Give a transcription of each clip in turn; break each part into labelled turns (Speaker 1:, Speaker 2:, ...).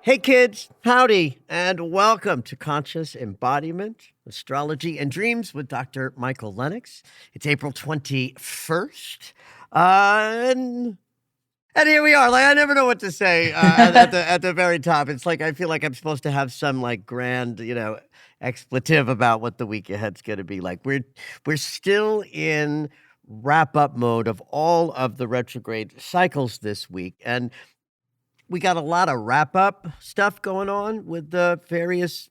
Speaker 1: Hey kids, howdy, and welcome to Conscious Embodiment, Astrology, and Dreams with Dr. Michael Lennox. It's April 21st, and here we are. Like, I never know what to say at the very top. It's like I feel like I'm supposed to have some like grand, expletive about what the week ahead's going to be like. We're still in wrap-up mode of all of the retrograde cycles this week, and we got a lot of wrap-up stuff going on with the various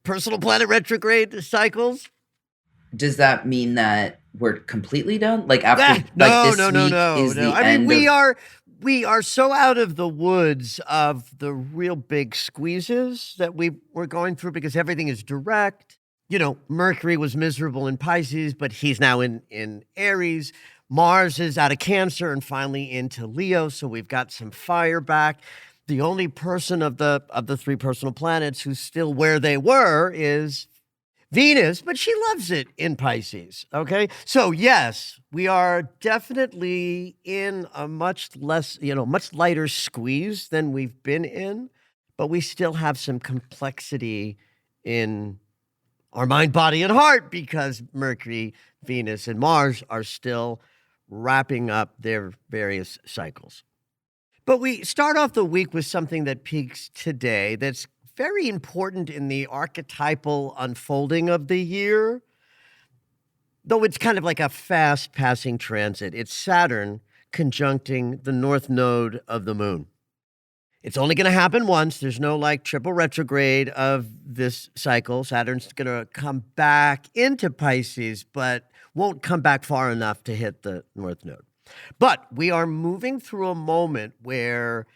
Speaker 1: personal planet retrograde cycles.
Speaker 2: Does that mean that we're completely done? Like after
Speaker 1: No.
Speaker 2: I mean,
Speaker 1: we are so out of the woods of the real big squeezes that we're going through because everything is direct. Mercury was miserable in Pisces, but he's now in Aries. Mars is out of Cancer and finally into Leo, so we've got some fire back. The only person of the three personal planets who's still where they were is Venus, but she loves it in Pisces, okay? So yes, we are definitely in a much lighter squeeze than we've been in, but we still have some complexity in our mind, body, and heart because Mercury, Venus, and Mars are still wrapping up their various cycles. But we start off the week with something that peaks today that's very important in the archetypal unfolding of the year, though it's kind of like a fast-passing transit. It's Saturn conjuncting the north node of the moon. It's only going to happen once. There's no triple retrograde of this cycle. Saturn's going to come back into Pisces, but won't come back far enough to hit the north node. But we are moving through a moment where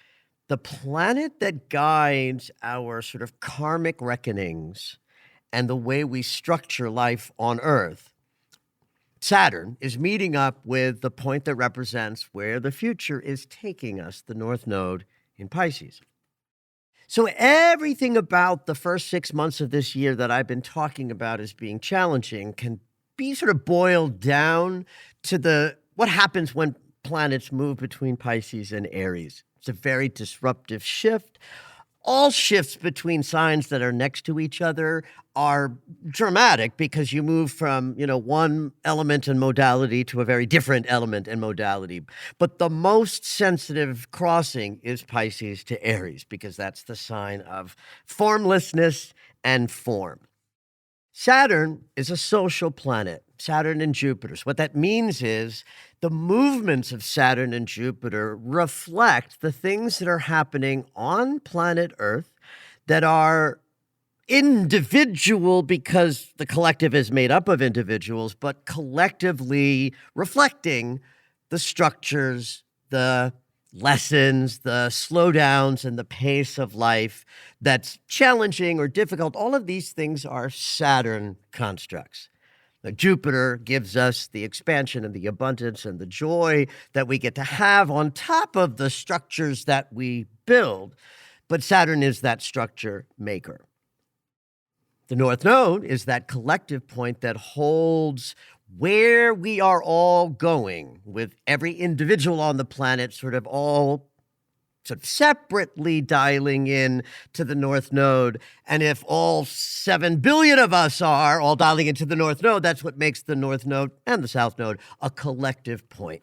Speaker 1: the planet that guides our sort of karmic reckonings and the way we structure life on Earth, Saturn, is meeting up with the point that represents where the future is taking us, the north node in Pisces. So everything about the first 6 months of this year that I've been talking about as being challenging can be sort of boiled down to what happens when planets move between Pisces and Aries. It's a very disruptive shift. All shifts between signs that are next to each other are dramatic because you move from, one element and modality to a very different element and modality. But the most sensitive crossing is Pisces to Aries because that's the sign of formlessness and form. Saturn is a social planet, Saturn and Jupiter. So what that means is the movements of Saturn and Jupiter reflect the things that are happening on planet Earth that are individual because the collective is made up of individuals, but collectively reflecting the structures, the lessons, the slowdowns, and the pace of life that's challenging or difficult. All of these things are Saturn constructs. Now, Jupiter gives us the expansion and the abundance and the joy that we get to have on top of the structures that we build, but Saturn is that structure maker. The North Node is that collective point that holds where we are all going, with every individual on the planet sort of separately dialing in to the North Node. And if all 7 billion of us are all dialing into the North Node, that's what makes the North Node and the South Node a collective point.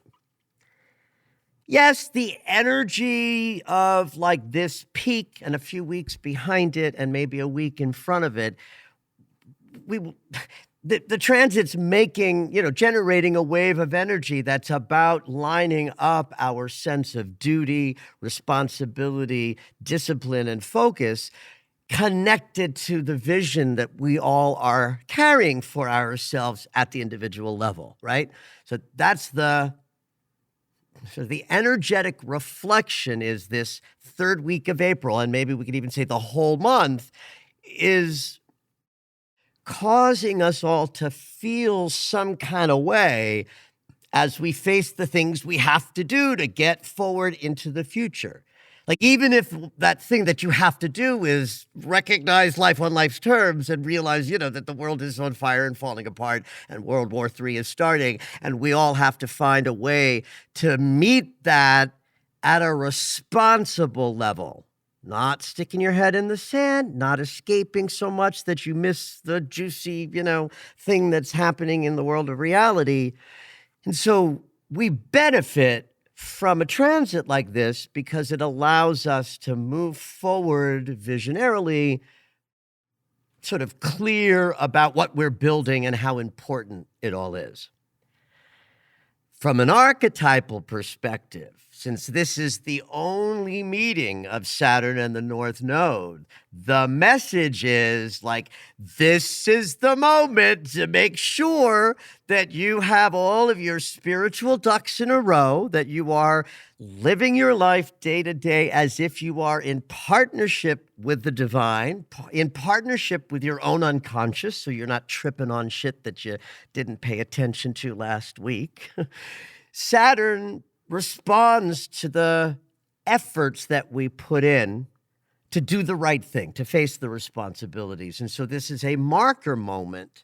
Speaker 1: Yes, the energy of this peak and a few weeks behind it and maybe a week in front of it, the transit's generating a wave of energy that's about lining up our sense of duty, responsibility, discipline, and focus connected to the vision that we all are carrying for ourselves at the individual level, right? So that's the energetic reflection is this third week of April, and maybe we could even say the whole month, is causing us all to feel some kind of way as we face the things we have to do to get forward into the future. Like, even if that thing that you have to do is recognize life on life's terms and realize, that the world is on fire and falling apart and World War III is starting, and we all have to find a way to meet that at a responsible level. Not sticking your head in the sand, not escaping so much that you miss the juicy, thing that's happening in the world of reality. And so we benefit from a transit like this because it allows us to move forward visionarily, sort of clear about what we're building and how important it all is. From an archetypal perspective, since this is the only meeting of Saturn and the North Node, the message is like, this is the moment to make sure that you have all of your spiritual ducks in a row, that you are living your life day to day as if you are in partnership with the divine, in partnership with your own unconscious, so you're not tripping on shit that you didn't pay attention to last week. Saturn responds to the efforts that we put in to do the right thing, to face the responsibilities. And so this is a marker moment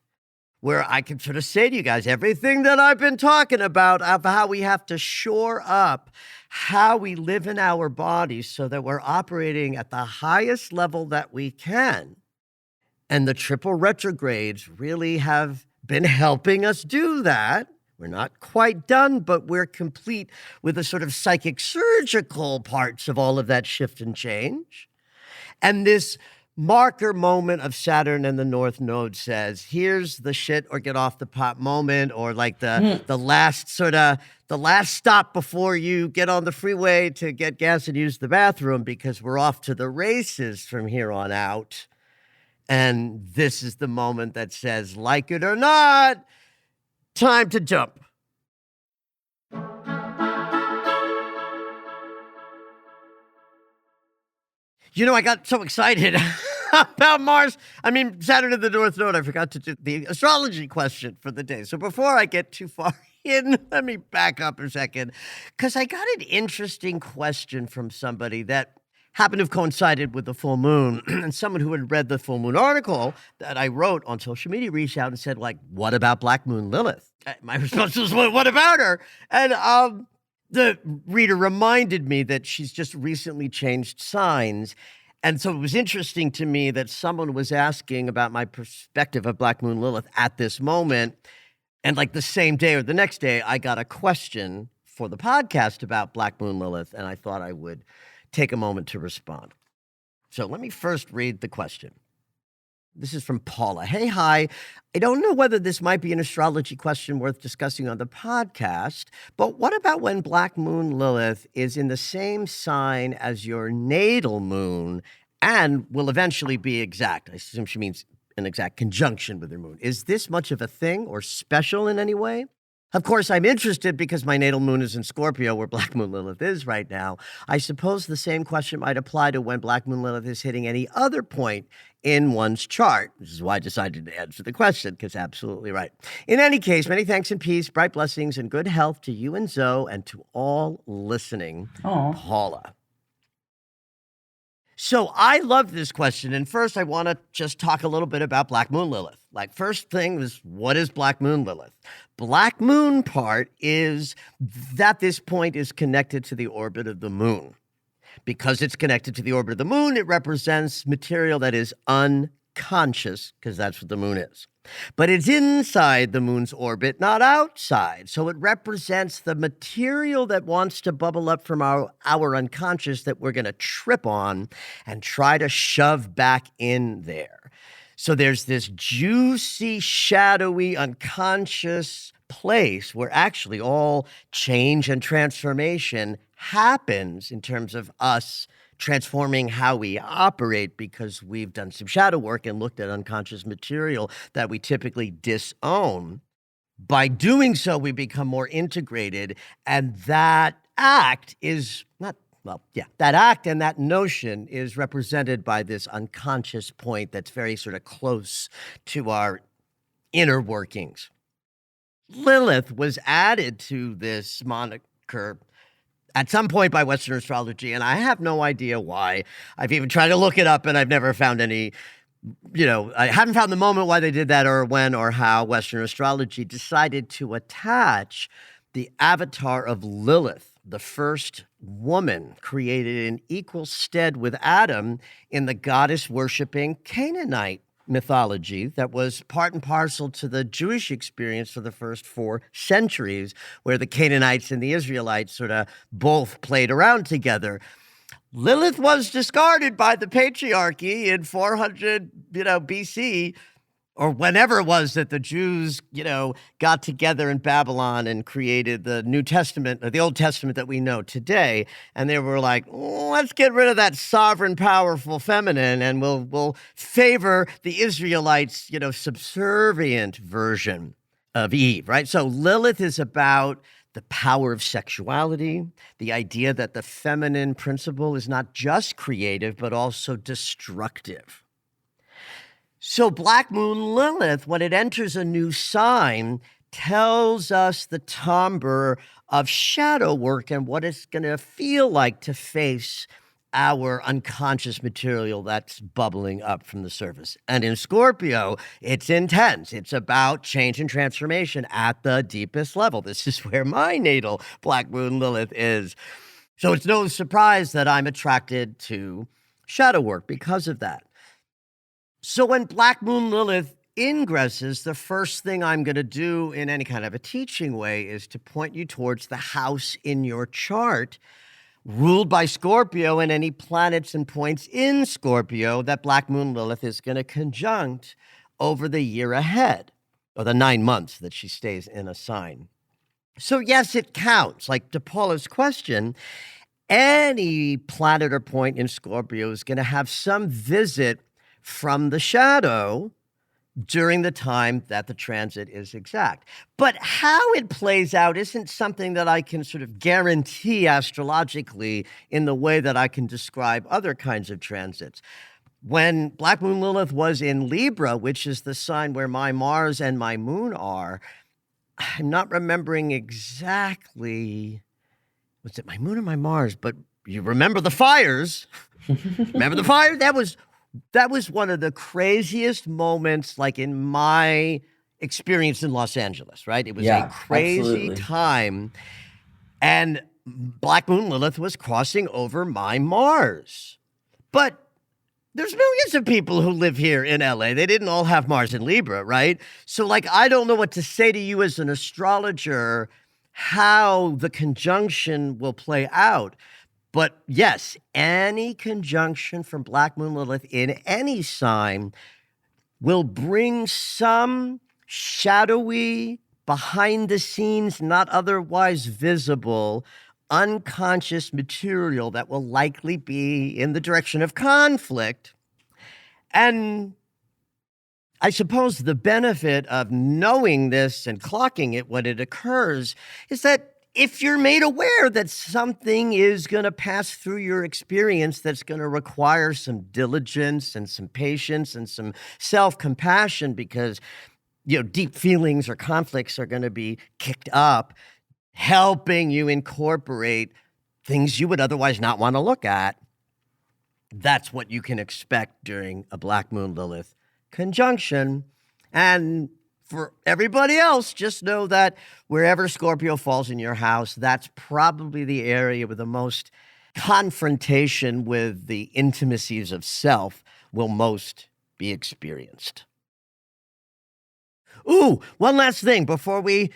Speaker 1: where I can sort of say to you guys, everything that I've been talking about of how we have to shore up how we live in our bodies so that we're operating at the highest level that we can. And the triple retrogrades really have been helping us do that. We're not quite done, but we're complete with the sort of psychic surgical parts of all of that shift and change. And this marker moment of Saturn and the North Node says, here's the shit or get off the pot moment, or like the last stop before you get on the freeway to get gas and use the bathroom, because we're off to the races from here on out. And this is the moment that says, like it or not, time to jump. I got so excited about Saturn and the North Node, I forgot to do the astrology question for the day. So before I get too far in, let me back up a second, because I got an interesting question from somebody that happened to have coincided with the full moon, and someone who had read the full moon article that I wrote on social media reached out and said, like, what about Black Moon Lilith? My response was, what about her? And the reader reminded me that she's just recently changed signs. And so it was interesting to me that someone was asking about my perspective of Black Moon Lilith at this moment. And like the same day or the next day, I got a question for the podcast about Black Moon Lilith, and I thought I would take a moment to respond. So let me first read the question. This is from Paula. Hey, hi. I don't know whether this might be an astrology question worth discussing on the podcast, but what about when Black Moon Lilith is in the same sign as your natal moon and will eventually be exact? I assume she means an exact conjunction with her moon. Is this much of a thing or special in any way? Of course, I'm interested because my natal moon is in Scorpio, where Black Moon Lilith is right now. I suppose the same question might apply to when Black Moon Lilith is hitting any other point in one's chart. This is why I decided to answer the question, because absolutely right. In any case, many thanks and peace, bright blessings, and good health to you and Zoe and to all listening.
Speaker 2: Aww.
Speaker 1: Paula. So I love this question. And first, I want to just talk a little bit about Black Moon Lilith. Like, first thing is, what is Black Moon Lilith? Black Moon part is that this point is connected to the orbit of the moon. Because it's connected to the orbit of the moon, it represents material that is unconscious, because that's what the moon is. But it's inside the moon's orbit, not outside. So it represents the material that wants to bubble up from our unconscious that we're going to trip on and try to shove back in there. So there's this juicy, shadowy, unconscious place where actually all change and transformation happens in terms of us transforming how we operate because we've done some shadow work and looked at unconscious material that we typically disown. By doing so, we become more integrated, and that act is not, well, yeah, that act and that notion is represented by this unconscious point that's very sort of close to our inner workings. Lilith was added to this moniker at some point by Western astrology, and I have no idea why. I've even tried to look it up, and I've never found any, I haven't found the moment why they did that or when or how Western astrology decided to attach the avatar of Lilith, the first woman created in equal stead with Adam in the goddess-worshipping Canaanite mythology that was part and parcel to the Jewish experience for the first 4 centuries, where the Canaanites and the Israelites sort of both played around together. Lilith was discarded by the patriarchy in 400, BC, or whenever it was that the Jews, got together in Babylon and created the New Testament, or the Old Testament that we know today. And they were like, let's get rid of that sovereign, powerful feminine, and we'll favor the Israelites, subservient version of Eve, right? So Lilith is about the power of sexuality, the idea that the feminine principle is not just creative, but also destructive. So Black Moon Lilith, when it enters a new sign, tells us the timbre of shadow work and what it's going to feel like to face our unconscious material that's bubbling up from the surface. And in Scorpio, it's intense. It's about change and transformation at the deepest level. This is where my natal Black Moon Lilith is. So it's no surprise that I'm attracted to shadow work because of that. So when Black Moon Lilith ingresses, the first thing I'm going to do in any kind of a teaching way is to point you towards the house in your chart ruled by Scorpio and any planets and points in Scorpio that Black Moon Lilith is going to conjunct over the year ahead, or the 9 months that she stays in a sign. So yes, it counts. Like to Paula's question, any planet or point in Scorpio is going to have some visit from the shadow during the time that the transit is exact. But how it plays out isn't something that I can sort of guarantee astrologically in the way that I can describe other kinds of transits. When Black Moon Lilith was in Libra, which is the sign where my Mars and my Moon are, I'm not remembering exactly, was it my Moon or my Mars? But you remember the fires. Remember the fire? That was one of the craziest moments, like in my experience in Los Angeles, right? It was a crazy time. And Black Moon Lilith was crossing over my Mars. But there's millions of people who live here in LA. They didn't all have Mars in Libra, right? So I don't know what to say to you as an astrologer, how the conjunction will play out. But yes, any conjunction from Black Moon Lilith in any sign will bring some shadowy, behind the scenes, not otherwise visible, unconscious material that will likely be in the direction of conflict. And I suppose the benefit of knowing this and clocking it when it occurs is that if you're made aware that something is going to pass through your experience that's going to require some diligence and some patience and some self-compassion because, deep feelings or conflicts are going to be kicked up, helping you incorporate things you would otherwise not want to look at, that's what you can expect during a Black Moon Lilith conjunction. And for everybody else, just know that wherever Scorpio falls in your house, that's probably the area where the most confrontation with the intimacies of self will most be experienced. Ooh, one last thing before we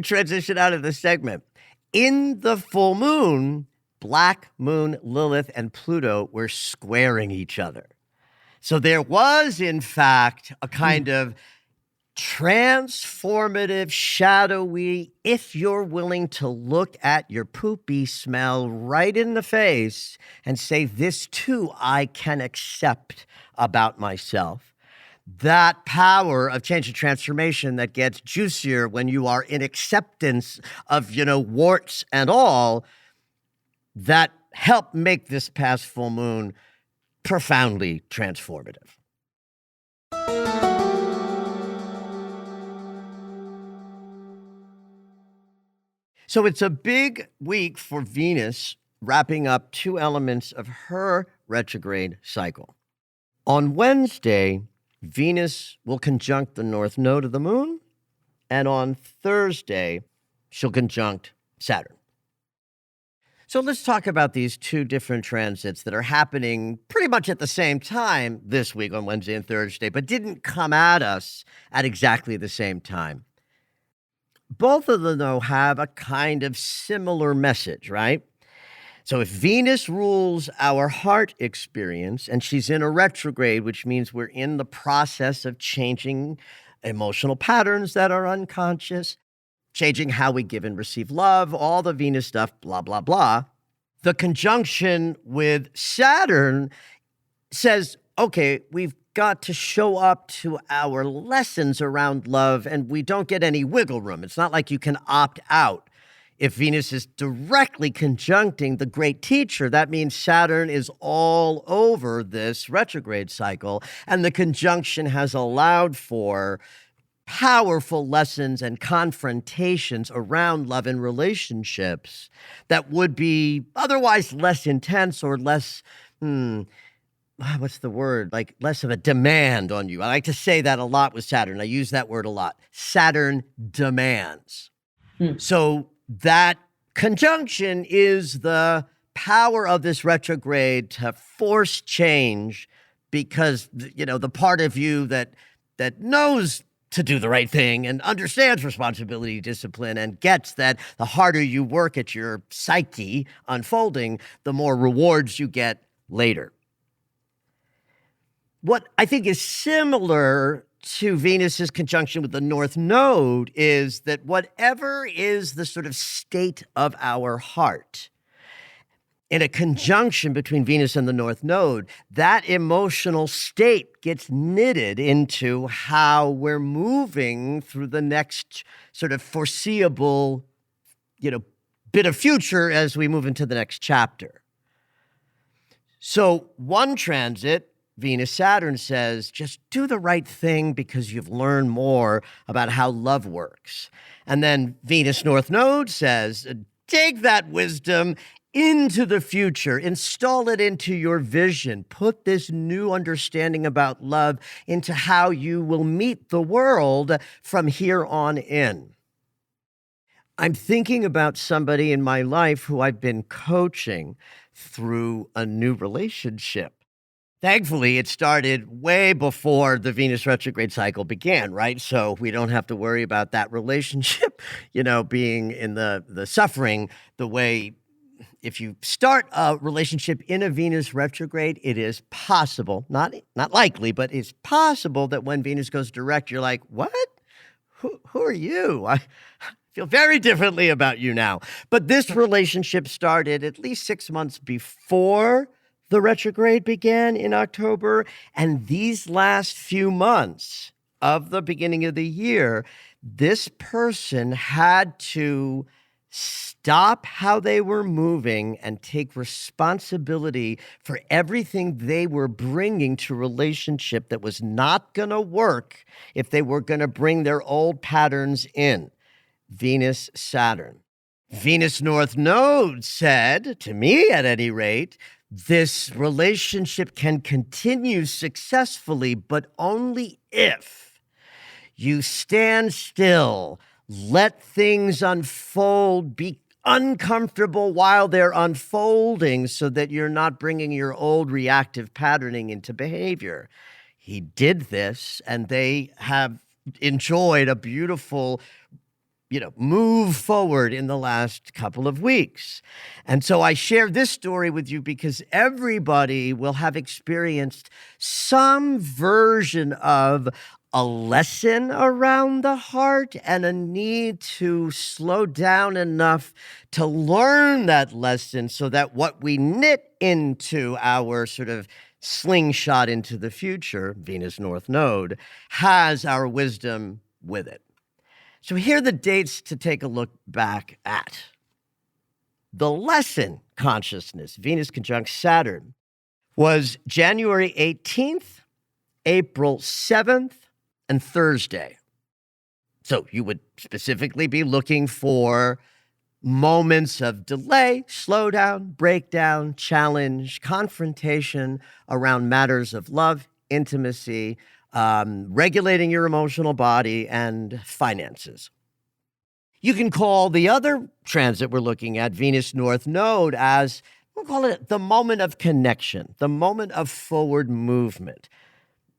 Speaker 1: transition out of this segment. In the full moon, Black Moon, Lilith, and Pluto were squaring each other. So there was, in fact, a kind of transformative, shadowy, if you're willing to look at your poopy smell right in the face and say, this too I can accept about myself. That power of change and transformation that gets juicier when you are in acceptance of, warts and all, that helped make this past full moon profoundly transformative. So it's a big week for Venus wrapping up 2 elements of her retrograde cycle. On Wednesday, Venus will conjunct the north node of the moon, and on Thursday, she'll conjunct Saturn. So let's talk about these 2 different transits that are happening pretty much at the same time this week on Wednesday and Thursday, but didn't come at us at exactly the same time. Both of them, though, have a kind of similar message, right? So if Venus rules our heart experience, and she's in a retrograde, which means we're in the process of changing emotional patterns that are unconscious, changing how we give and receive love, all the Venus stuff, blah, blah, blah. The conjunction with Saturn says, okay, we've got to show up to our lessons around love, and we don't get any wiggle room. It's not like you can opt out. If Venus is directly conjuncting the great teacher, that means Saturn is all over this retrograde cycle, and the conjunction has allowed for powerful lessons and confrontations around love and relationships that would be otherwise less intense or less, what's the word? Like less of a demand on you. I like to say that a lot with Saturn. I use that word a lot. Saturn demands. So that conjunction is the power of this retrograde to force change because, the part of you that knows to do the right thing and understands responsibility, discipline, and gets that the harder you work at your psyche unfolding, the more rewards you get later. What I think is similar to Venus's conjunction with the North Node is that whatever is the sort of state of our heart, in a conjunction between Venus and the North Node, that emotional state gets knitted into how we're moving through the next sort of foreseeable, bit of future as we move into the next chapter. So one transit, Venus-Saturn, says, just do the right thing because you've learned more about how love works. And then Venus-North Node says, take that wisdom into the future, install it into your vision, put this new understanding about love into how you will meet the world from here on in. I'm thinking about somebody in my life who I've been coaching through a new relationship. Thankfully, it started way before the Venus retrograde cycle began, right? So we don't have to worry about that relationship, being in the suffering the way. If you start a relationship in a Venus retrograde, it is possible, not likely, but it's possible that when Venus goes direct, you're like, what? Who are you? I feel very differently about you now. But this relationship started at least 6 months before the retrograde began in October. And these last few months of the beginning of the year, this person had to stop how they were moving and take responsibility for everything they were bringing to relationship that was not going to work if they were going to bring their old patterns in. Venus, Saturn. Venus North Node said, to me at any rate, this relationship can continue successfully, but only if you stand still, let things unfold, be uncomfortable while they're unfolding so that you're not bringing your old reactive patterning into behavior. He did this, and they have enjoyed a beautiful, move forward in the last couple of weeks. And so I share this story with you because everybody will have experienced some version of a lesson around the heart and a need to slow down enough to learn that lesson so that what we knit into our sort of slingshot into the future, Venus North Node, has our wisdom with it. So here are the dates to take a look back at. The lesson consciousness, Venus conjunct Saturn, was January 18th, April 7th, and Thursday. So you would specifically be looking for moments of delay, slowdown, breakdown, challenge, confrontation around matters of love, intimacy, regulating your emotional body, and finances. You can call the other transit we're looking at, Venus North Node, as we'll call it the moment of connection, the moment of forward movement.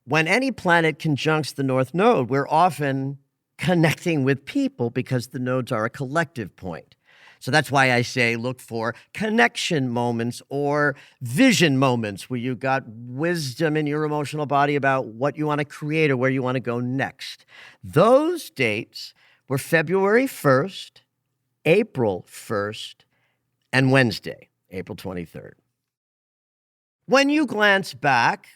Speaker 1: When any planet conjuncts the North Node, we're often connecting with people because the nodes are a collective point. So that's why I say look for connection moments or vision moments where you've got wisdom in your emotional body about what you want to create or where you want to go next. Those dates were February 1st, April 1st, and Wednesday, April 23rd. When you glance back,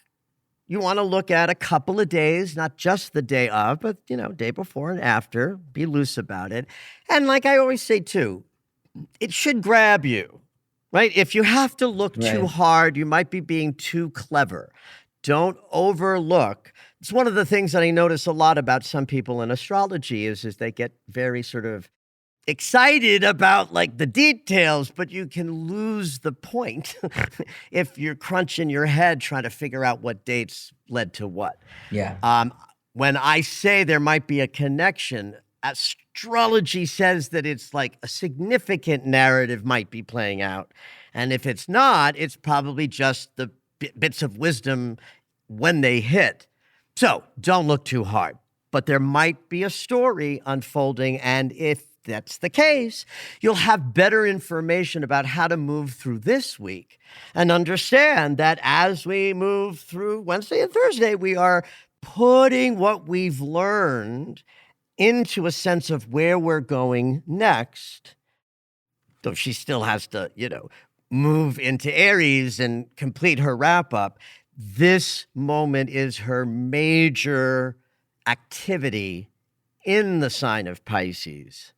Speaker 1: you want to look at a couple of days, not just the day of, but, day before and after. Be loose about it. And like I always say, too, it should grab you, right? If you have to look too hard, you might be being too clever. Don't overlook. It's one of the things that I notice a lot about some people in astrology is they get very sort of excited about like the details, but you can lose the point if you're crunching your head trying to figure out what dates led to what.
Speaker 2: Yeah.
Speaker 1: When I say there might be a connection, astrology says that it's like a significant narrative might be playing out. And if it's not, it's probably just the bits of wisdom when they hit. So don't look too hard, but there might be a story unfolding. And if that's the case, you'll have better information about how to move through this week and understand that as we move through Wednesday and Thursday, we are putting what we've learned into a sense of where we're going next. Though she still has to, move into Aries and complete her wrap up. This moment is her major activity in the sign of Pisces.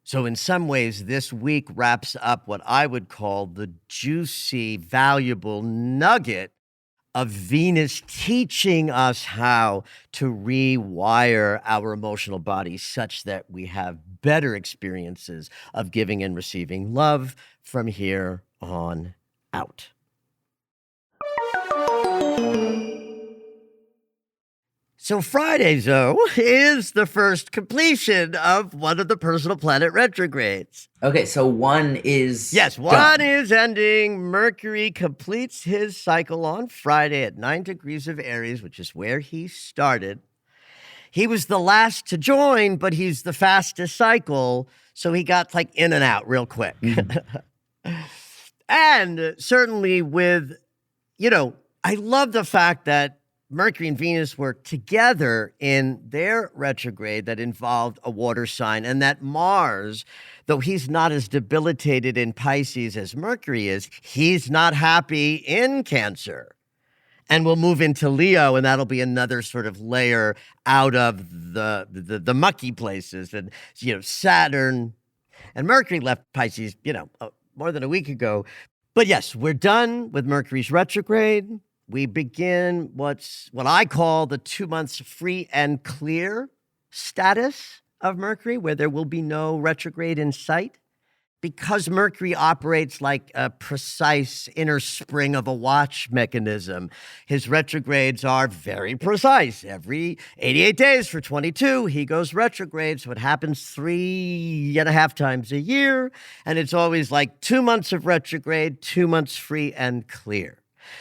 Speaker 1: So in some ways, this week wraps up what I would call the juicy, valuable nugget of Venus teaching us how to rewire our emotional bodies such that we have better experiences of giving and receiving love from here on out. So Friday, Zoe, is the first completion of one of the personal planet retrogrades.
Speaker 2: Okay, so one is
Speaker 1: Yes, one is ending. Mercury completes his cycle on Friday at 9 degrees of Aries, which is where he started. He was the last to join, but he's the fastest cycle, so he got like in and out real quick. And certainly with, I love the fact that Mercury and Venus were together in their retrograde that involved a water sign, and that Mars, though he's not as debilitated in Pisces as Mercury is, he's not happy in Cancer. And we'll move into Leo, and that'll be another sort of layer out of the mucky places. And, Saturn and Mercury left Pisces, more than a week ago. But yes, we're done with Mercury's retrograde. We begin what I call the 2 months free and clear status of Mercury, where there will be no retrograde in sight. Because Mercury operates like a precise inner spring of a watch mechanism, his retrogrades are very precise. Every 88 days for 22, he goes retrograde. So it happens 3.5 times a year. And it's always like 2 months of retrograde, 2 months free and clear.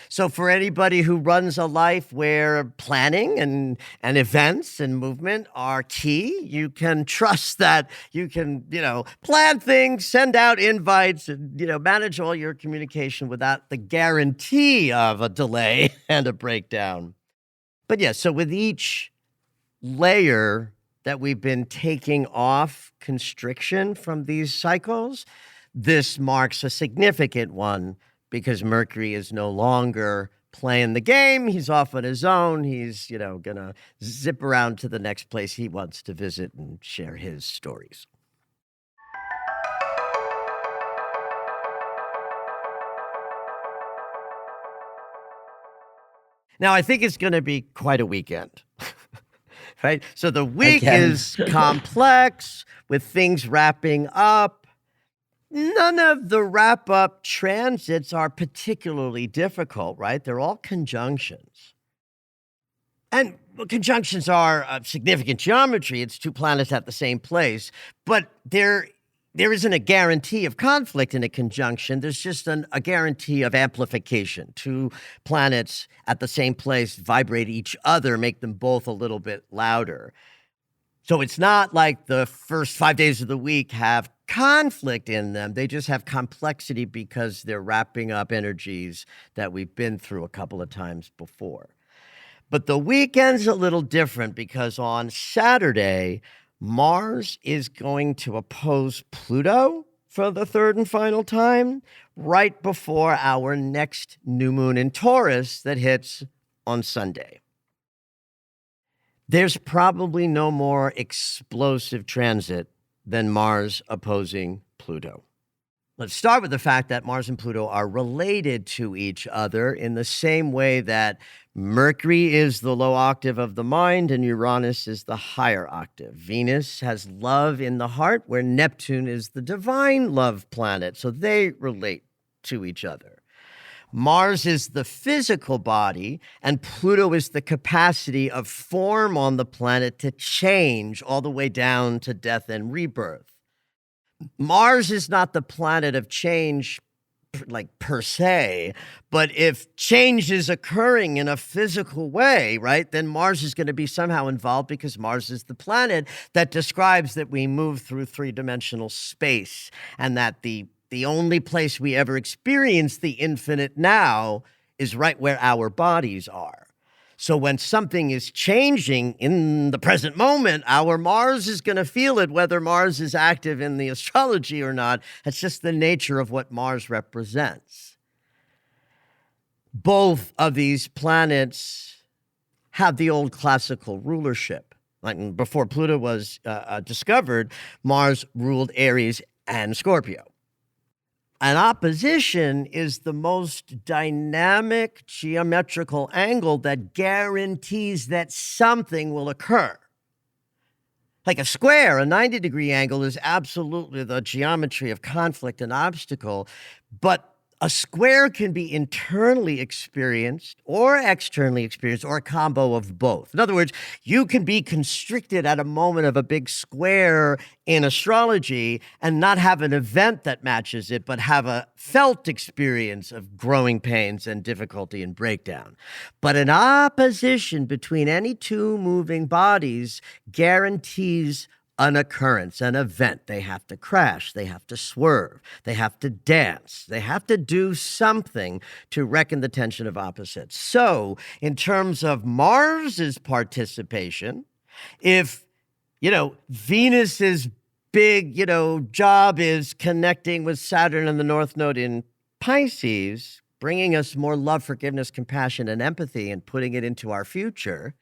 Speaker 1: So for anybody who runs a life where planning and events and movement are key, you can trust that you can, plan things, send out invites, and, manage all your communication without the guarantee of a delay and a breakdown. But yeah, so with each layer that we've been taking off constriction from these cycles, this marks a significant one because Mercury is no longer playing the game. He's off on his own. He's, gonna zip around to the next place he wants to visit and share his stories. Now, I think it's going to be quite a weekend, right? So the week is complex with things wrapping up. None of the wrap-up transits are particularly difficult, right? They're all conjunctions. And conjunctions are of significant geometry. It's two planets at the same place. But there isn't a guarantee of conflict in a conjunction. There's just a guarantee of amplification. Two planets at the same place vibrate each other, make them both a little bit louder. So it's not like the first 5 days of the week have conflict in them. They just have complexity because they're wrapping up energies that we've been through a couple of times before. But the weekend's a little different because on Saturday, Mars is going to oppose Pluto for the third and final time right before our next new moon in Taurus that hits on Sunday. There's probably no more explosive transit than Mars opposing Pluto. Let's start with the fact that Mars and Pluto are related to each other in the same way that Mercury is the low octave of the mind and Uranus is the higher octave. Venus has love in the heart, where Neptune is the divine love planet, so they relate to each other. Mars is the physical body, and Pluto is the capacity of form on the planet to change all the way down to death and rebirth. Mars is not the planet of change, like per se, but if change is occurring in a physical way, right, then Mars is going to be somehow involved because Mars is the planet that describes that we move through three-dimensional space and that the only place we ever experience the infinite now is right where our bodies are. So when something is changing in the present moment, our Mars is going to feel it, whether Mars is active in the astrology or not. It's just the nature of what Mars represents. Both of these planets have the old classical rulership. Like before Pluto was discovered, Mars ruled Aries and Scorpio. An opposition is the most dynamic geometrical angle that guarantees that something will occur. Like a square, a 90-degree angle is absolutely the geometry of conflict and obstacle, but a square can be internally experienced or externally experienced or a combo of both. In other words, you can be constricted at a moment of a big square in astrology and not have an event that matches it, but have a felt experience of growing pains and difficulty and breakdown. But an opposition between any two moving bodies guarantees an occurrence, an event. They have to crash, they have to swerve, they have to dance, they have to do something to reckon the tension of opposites. So, in terms of Mars's participation, if, Venus's big, job is connecting with Saturn and the North Node in Pisces, bringing us more love, forgiveness, compassion, and empathy and putting it into our future,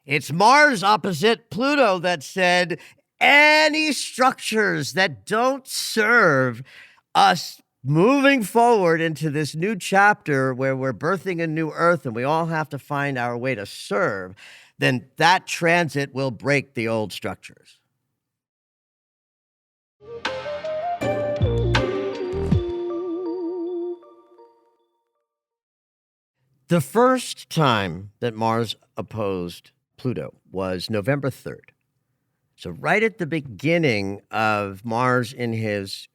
Speaker 1: it's Mars opposite Pluto that said any structures that don't serve us moving forward into this new chapter where we're birthing a new Earth and we all have to find our way to serve, then that transit will break the old structures. The first time that Mars opposed Pluto was November 3rd. So right at the beginning of Mars in his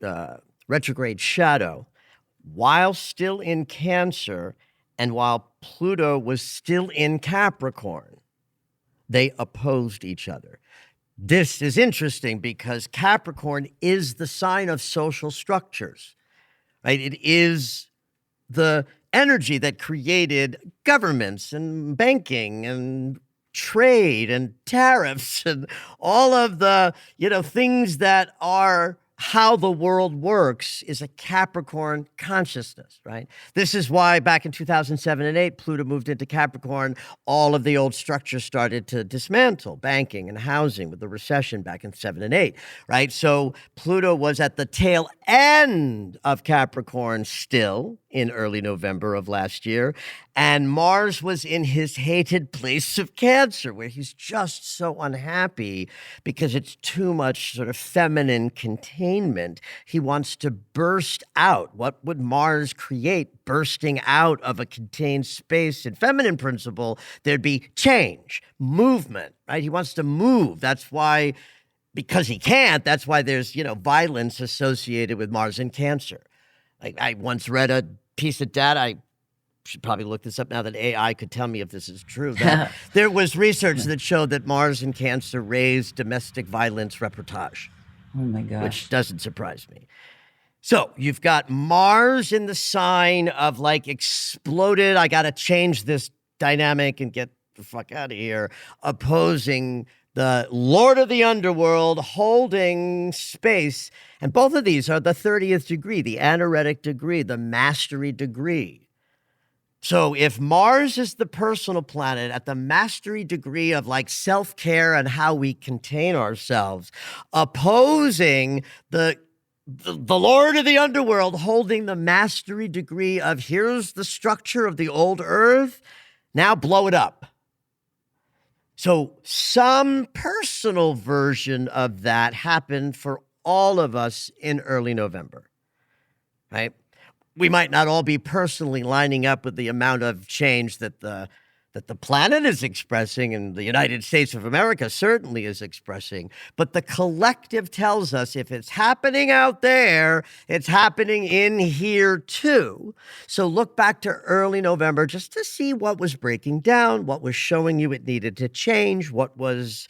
Speaker 1: retrograde shadow, while still in Cancer and while Pluto was still in Capricorn, they opposed each other. This is interesting because Capricorn is the sign of social structures, right? It is the energy that created governments and banking and trade and tariffs and all of the, things that are how the world works is a Capricorn consciousness, right? This is why back in 2007 and 8, Pluto moved into Capricorn. All of the old structures started to dismantle, banking and housing with the recession back in 7 and 8, right? So Pluto was at the tail end of Capricorn still in early November of last year. And Mars was in his hated place of Cancer, where he's just so unhappy because it's too much sort of feminine containment. He wants to burst out. What would Mars create bursting out of a contained space? In feminine principle, there'd be change, movement, right? He wants to move. That's why, because he can't, that's why there's, violence associated with Mars in Cancer. I once read a piece of data, I should probably look this up now that AI could tell me if this is true, that there was research that showed that Mars in Cancer raised domestic violence reportage.
Speaker 2: Oh my gosh.
Speaker 1: Which doesn't surprise me. So you've got Mars in the sign of exploded, I got to change this dynamic and get the fuck out of here, opposing the Lord of the Underworld, holding space. And both of these are the 30th degree, the anaretic degree, the mastery degree. So if Mars is the personal planet at the mastery degree of self-care and how we contain ourselves, opposing the Lord of the Underworld, holding the mastery degree of here's the structure of the old earth, now blow it up. So some personal version of that happened for all of us in early November, right? We might not all be personally lining up with the amount of change that the planet is expressing, and the United States of America certainly is expressing. But the collective tells us if it's happening out there, it's happening in here too. So look back to early November just to see what was breaking down, what was showing you it needed to change, what was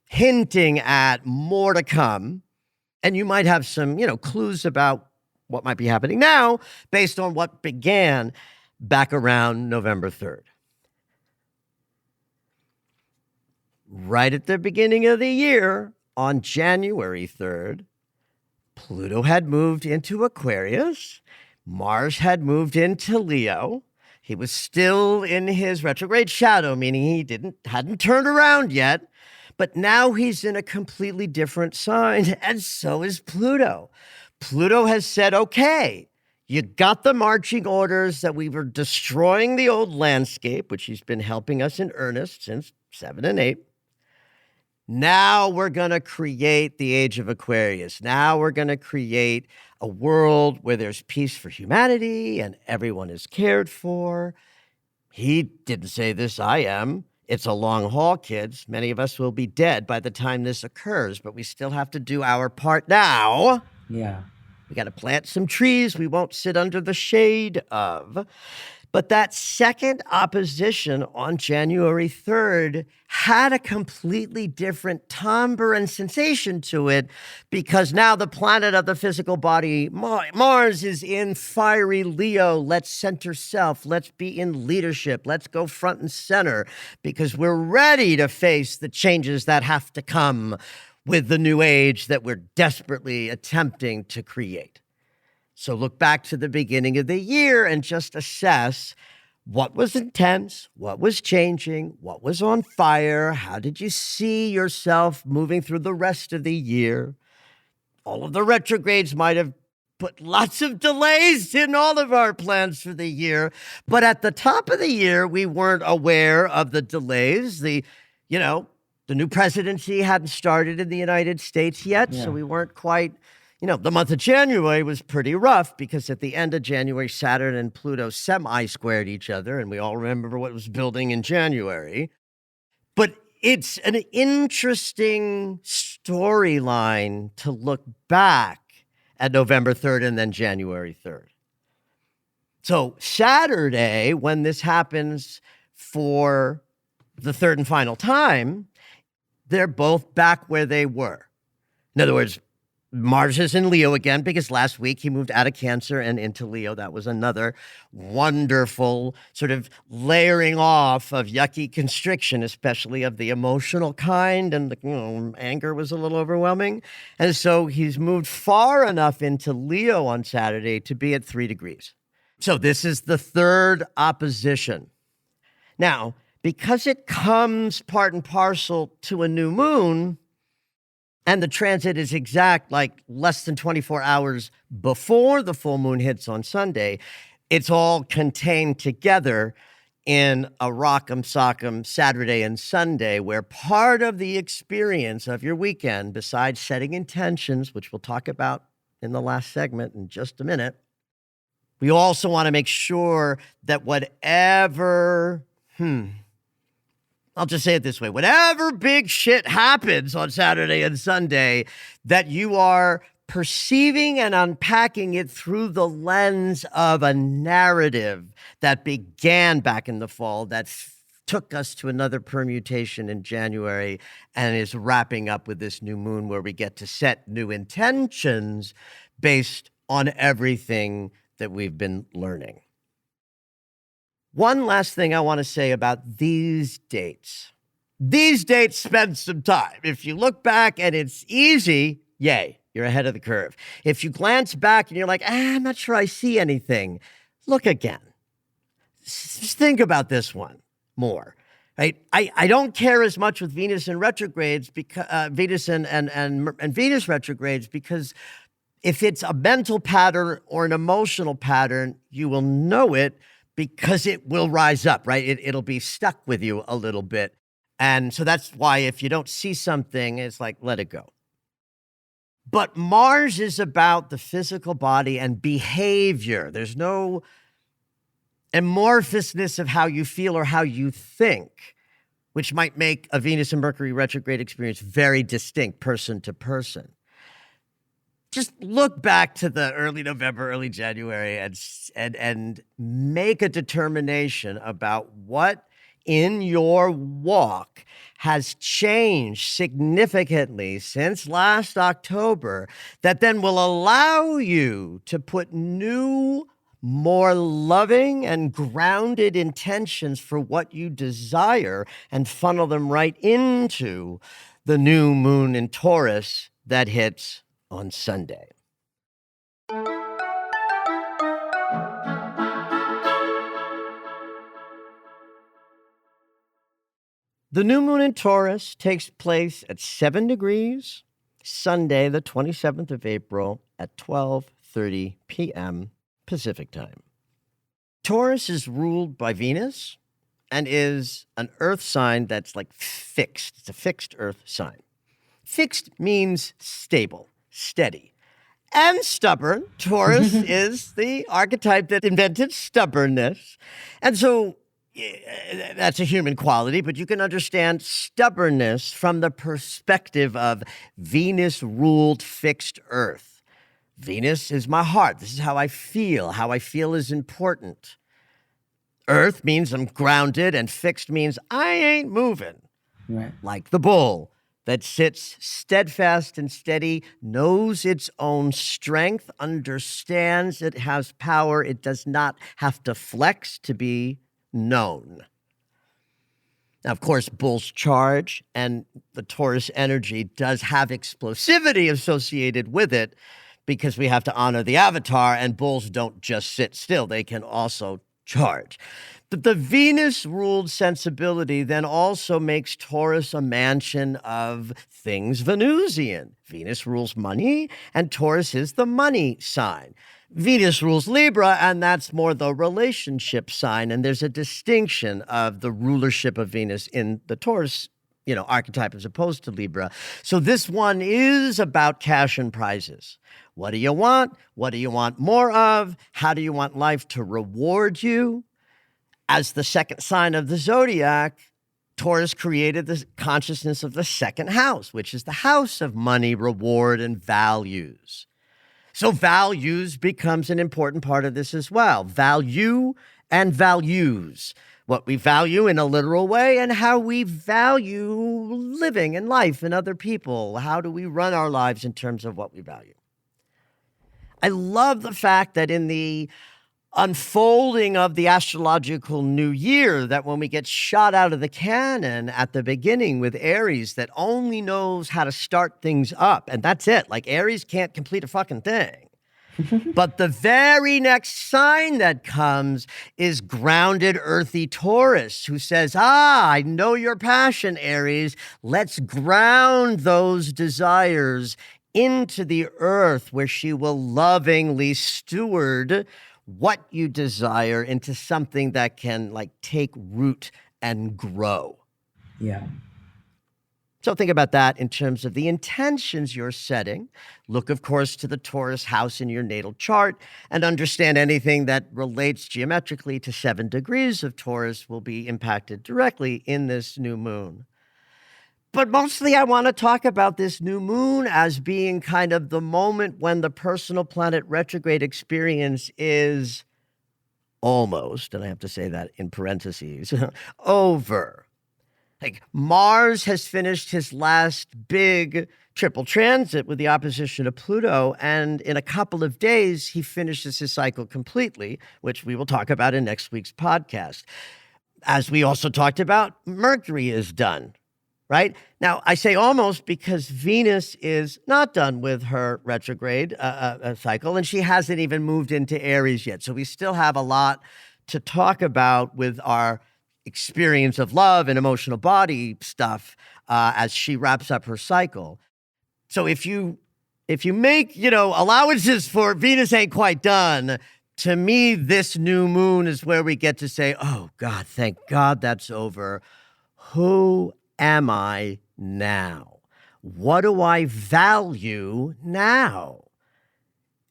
Speaker 1: hinting at more to come. And you might have some, clues about what might be happening now based on what began back around November 3rd. Right at the beginning of the year, on January 3rd, Pluto had moved into Aquarius. Mars had moved into Leo. He was still in his retrograde shadow, meaning he hadn't turned around yet. But now he's in a completely different sign, and so is Pluto. Pluto has said, okay, you got the marching orders that we were destroying the old landscape, which he's been helping us in earnest since 7 and 8. Now we're going to create the age of Aquarius. Now we're going to create a world where there's peace for humanity and everyone is cared for. He didn't say this, I am. It's a long haul, kids. Many of us will be dead by the time this occurs, but we still have to do our part now.
Speaker 2: Yeah.
Speaker 1: We got to plant some trees we won't sit under the shade of. But that second opposition on January 3rd had a completely different timbre and sensation to it, because now the planet of the physical body, Mars, is in fiery Leo. Let's center self. Let's be in leadership. Let's go front and center, because we're ready to face the changes that have to come with the new age that we're desperately attempting to create. So look back to the beginning of the year and just assess what was intense, what was changing, what was on fire, how did you see yourself moving through the rest of the year? All of the retrogrades might have put lots of delays in all of our plans for the year, but at the top of the year, we weren't aware of the delays. The new presidency hadn't started in the United States yet, so we weren't quite... the month of January was pretty rough because at the end of January, Saturn and Pluto semi-squared each other, and we all remember what was building in January. But it's an interesting storyline to look back at November 3rd and then January 3rd. So Saturday, when this happens for the third and final time, they're both back where they were. In other words, Mars is in Leo again because last week he moved out of Cancer and into Leo. That was another wonderful sort of layering off of yucky constriction, especially of the emotional kind, and anger was a little overwhelming. And so he's moved far enough into Leo on Saturday to be at 3 degrees. So this is the third opposition. Now, because it comes part and parcel to a new moon, and the transit is exact, like less than 24 hours before the full moon hits on Sunday, it's all contained together in a rock'em sock'em Saturday and Sunday, where part of the experience of your weekend, besides setting intentions, which we'll talk about in the last segment in just a minute, we also want to make sure that whatever, I'll just say it this way, whatever big shit happens on Saturday and Sunday, that you are perceiving and unpacking it through the lens of a narrative that began back in the fall, that took us to another permutation in January and is wrapping up with this new moon where we get to set new intentions based on everything that we've been learning. One last thing I want to say about these dates. These dates spend some time. If you look back and it's easy, yay, you're ahead of the curve. If you glance back and you're like, I'm not sure I see anything, look again. Just think about this one more. Right? I don't care as much with Venus and retrogrades, because Venus and Venus retrogrades, because if it's a mental pattern or an emotional pattern, you will know it because it will rise up, right? It'll be stuck with you a little bit. And so that's why if you don't see something, it's like, let it go. But Mars is about the physical body and behavior. There's no amorphousness of how you feel or how you think, which might make a Venus and Mercury retrograde experience very distinct person to person. Just look back to the early November, early January and make a determination about what in your walk has changed significantly since last October that then will allow you to put new, more loving and grounded intentions for what you desire and funnel them right into the new moon in Taurus that hits on Sunday. The new moon in Taurus takes place at 7 degrees, Sunday, the 27th of April at 12:30 p.m. Pacific time. Taurus is ruled by Venus and is an earth sign that's like fixed. It's a fixed earth sign. Fixed means stable, steady, and stubborn. Taurus is the archetype that invented stubbornness. And so that's a human quality, but you can understand stubbornness from the perspective of Venus-ruled fixed earth. Venus is my heart. This is how I feel. How I feel is important. Earth means I'm grounded, and fixed means I ain't moving.
Speaker 2: Right.
Speaker 1: Like the bull that sits steadfast and steady, knows its own strength, understands it has power. It does not have to flex to be known. Now, of course, bulls charge, and the Taurus energy does have explosivity associated with it because we have to honor the avatar, and bulls don't just sit still. They can also charge. But the Venus-ruled sensibility then also makes Taurus a mansion of things Venusian. Venus rules money, and Taurus is the money sign. Venus rules Libra, and that's more the relationship sign. And there's a distinction of the rulership of Venus in the Taurus, archetype as opposed to Libra. So this one is about cash and prizes. What do you want? What do you want more of? How do you want life to reward you? As the second sign of the zodiac, Taurus created the consciousness of the second house, which is the house of money, reward, and values. So values becomes an important part of this as well. Value and values. what we value in a literal way and how we value living and life and other people. How do we run our lives in terms of what we value? I love the fact that in the unfolding of the astrological new year, that when we get shot out of the cannon at the beginning with Aries that only knows how to start things up, and that's it. Like Aries can't complete a fucking thing. But the very next sign that comes is grounded, earthy Taurus, who says, I know your passion, Aries. Let's ground those desires into the earth where she will lovingly steward what you desire into something that can like take root and grow.
Speaker 2: Yeah.
Speaker 1: So think about that in terms of the intentions you're setting. Look, of course, to the Taurus house in your natal chart and understand anything that relates geometrically to 7 degrees of Taurus will be impacted directly in this new moon. But mostly I want to talk about this new moon as being kind of the moment when the personal planet retrograde experience is almost, and I have to say that in parentheses, over. Like Mars has finished his last big triple transit with the opposition of Pluto, and in a couple of days, he finishes his cycle completely, which we will talk about in next week's podcast. As we also talked about, Mercury is done, right? Now, I say almost because Venus is not done with her retrograde cycle, and she hasn't even moved into Aries yet. So we still have a lot to talk about with our experience of love and emotional body stuff as she wraps up her cycle. So if you make, allowances for Venus ain't quite done, to me, this new moon is where we get to say, oh God, thank God that's over. Who am I now? What do I value now?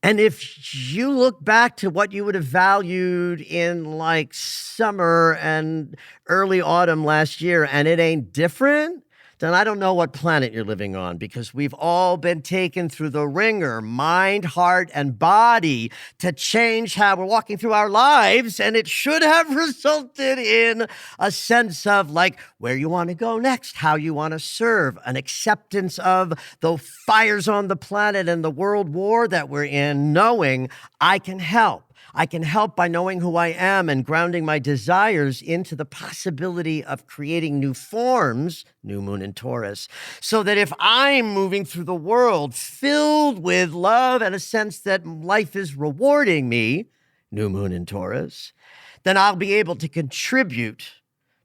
Speaker 1: And if you look back to what you would have valued in like summer and early autumn last year and it ain't different, then I don't know what planet you're living on, because we've all been taken through the ringer, mind, heart, and body, to change how we're walking through our lives. And it should have resulted in a sense of like where you want to go next, how you want to serve, an acceptance of the fires on the planet and the world war that we're in, knowing I can help. I can help by knowing who I am and grounding my desires into the possibility of creating new forms, new moon in Taurus, so that if I'm moving through the world filled with love and a sense that life is rewarding me, new moon in Taurus, then I'll be able to contribute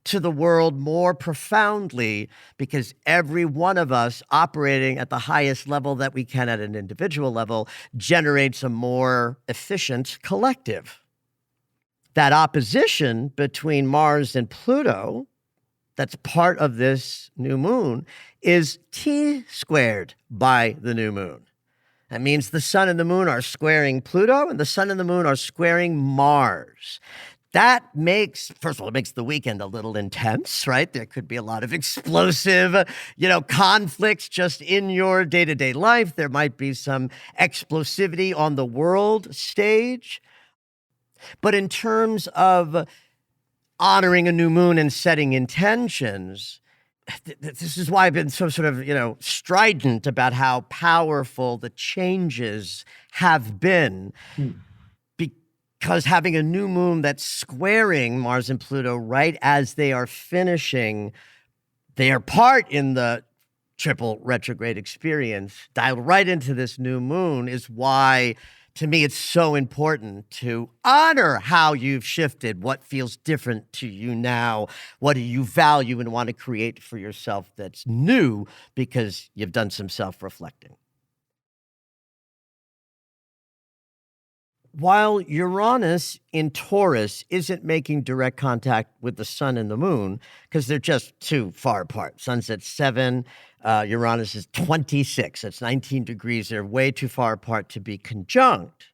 Speaker 1: to the world more profoundly, because every one of us operating at the highest level that we can at an individual level generates a more efficient collective. That opposition between Mars and Pluto, that's part of this new moon, is T-squared by the new moon. That means the sun and the moon are squaring Pluto, and the sun and the moon are squaring Mars. That makes, first of all, it makes the weekend a little intense, right? There could be a lot of explosive, conflicts just in your day-to-day life. There might be some explosivity on the world stage. But in terms of honoring a new moon and setting intentions, this is why I've been so sort of, strident about how powerful the changes have been. Because having a new moon that's squaring Mars and Pluto right as they are finishing their part in the triple retrograde experience, dialed right into this new moon, is why, to me, it's so important to honor how you've shifted, what feels different to you now, what do you value and want to create for yourself that's new, because you've done some self-reflecting. While Uranus in Taurus isn't making direct contact with the sun and the moon, because they're just too far apart. Sun's at 7, Uranus is 26. That's 19 degrees. They're way too far apart to be conjunct.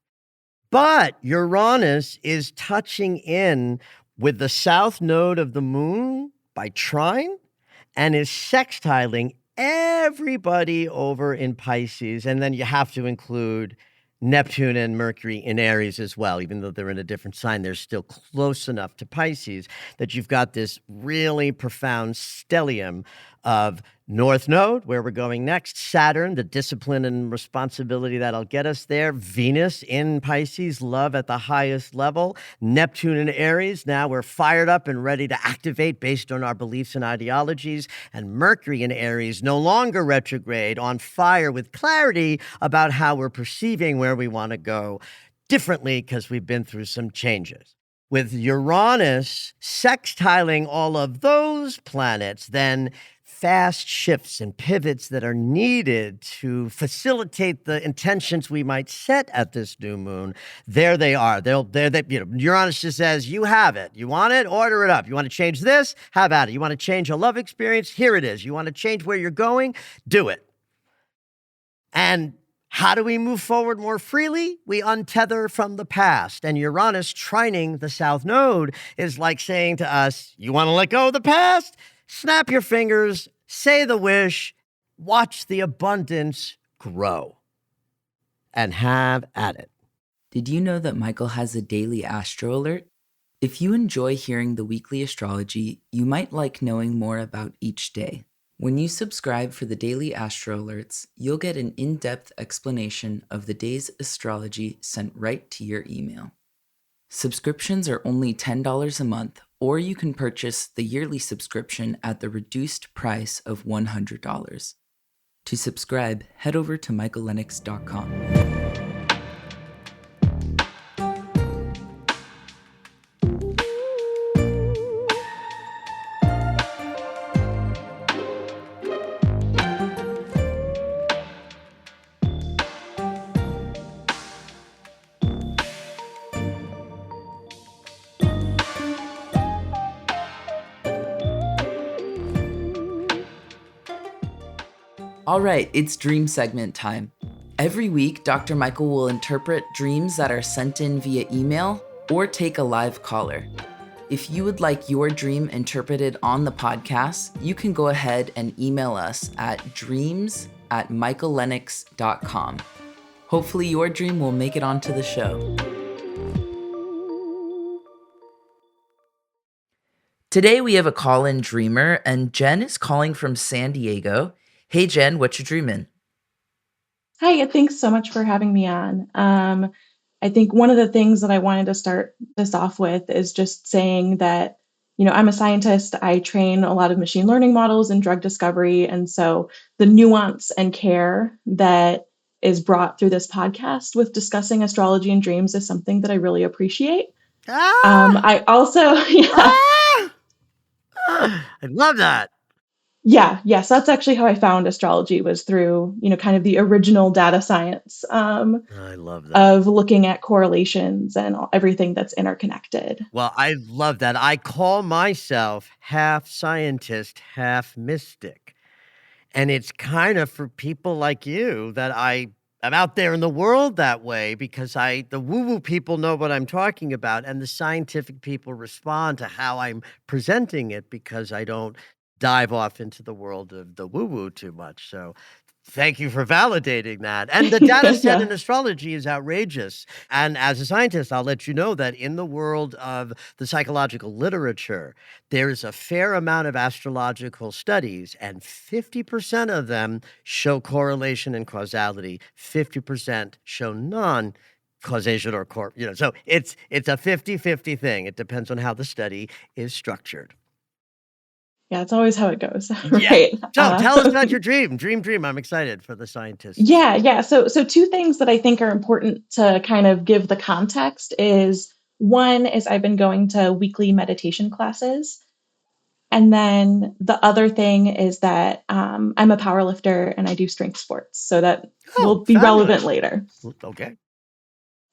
Speaker 1: But Uranus is touching in with the south node of the moon by trine and is sextiling everybody over in Pisces. And then you have to include Neptune and Mercury in Aries as well. Even though they're in a different sign, they're still close enough to Pisces that you've got this really profound stellium of North Node, where we're going next, Saturn, the discipline and responsibility that'll get us there, Venus in Pisces, love at the highest level, Neptune in Aries, now we're fired up and ready to activate based on our beliefs and ideologies, and Mercury in Aries, no longer retrograde, on fire with clarity about how we're perceiving where we want to go differently because we've been through some changes. With Uranus sextiling all of those planets, then fast shifts and pivots that are needed to facilitate the intentions we might set at this new moon. There they are. Uranus just says, you have it. You want it? Order it up. You want to change this? Have at it. You want to change a love experience? Here it is. You want to change where you're going? Do it. And how do we move forward more freely? We untether from the past. And Uranus trining the South Node is like saying to us, you want to let go of the past? Snap your fingers, say the wish, watch the abundance grow, and have at it.
Speaker 3: Did you know that Michael has a daily astro alert? If you enjoy hearing the weekly astrology, you might like knowing more about each day. When you subscribe for the daily astro alerts, you'll get an in-depth explanation of the day's astrology sent right to your email. Subscriptions are only $10 a month, or you can purchase the yearly subscription at the reduced price of $100. To subscribe, head over to michaellennox.com. All right, it's dream segment time. Every week, Dr. Michael will interpret dreams that are sent in via email or take a live caller. If you would like your dream interpreted on the podcast, you can go ahead and email us at dreams@michaellennox.com. Hopefully your dream will make it onto the show. Today we have a call-in dreamer, and Jen is calling from San Diego. Hey Jen, what you dreaming?
Speaker 4: Hi, thanks so much for having me on. I think one of the things that I wanted to start this off with is just saying that, I'm a scientist. I train a lot of machine learning models in drug discovery. And so the nuance and care that is brought through this podcast with discussing astrology and dreams is something that I really appreciate. I also,
Speaker 1: I love that.
Speaker 4: Yes, that's actually how I found astrology, was through, kind of the original data science
Speaker 1: I love that.
Speaker 4: of looking at correlations and everything that's interconnected.
Speaker 1: Well, I love that. I call myself half scientist, half mystic. And it's kind of for people like you that I am out there in the world that way, because the woo-woo people know what I'm talking about, and the scientific people respond to how I'm presenting it, because I don't dive off into the world of the woo-woo too much. So thank you for validating that. And the data set in astrology is outrageous. And as a scientist, I'll let you know that in the world of the psychological literature, there is a fair amount of astrological studies, and 50% of them show correlation and causality. 50% show non-causation or so it's a 50-50 thing. It depends on how the study is structured.
Speaker 4: Yeah, it's always how it goes, right?
Speaker 1: Yeah. So tell us about your dream. Dream. I'm excited for the scientists.
Speaker 4: Yeah. So two things that I think are important to kind of give the context is, one is I've been going to weekly meditation classes. And then the other thing is that I'm a power lifter and I do strength sports. So that will be relevant later.
Speaker 1: Okay.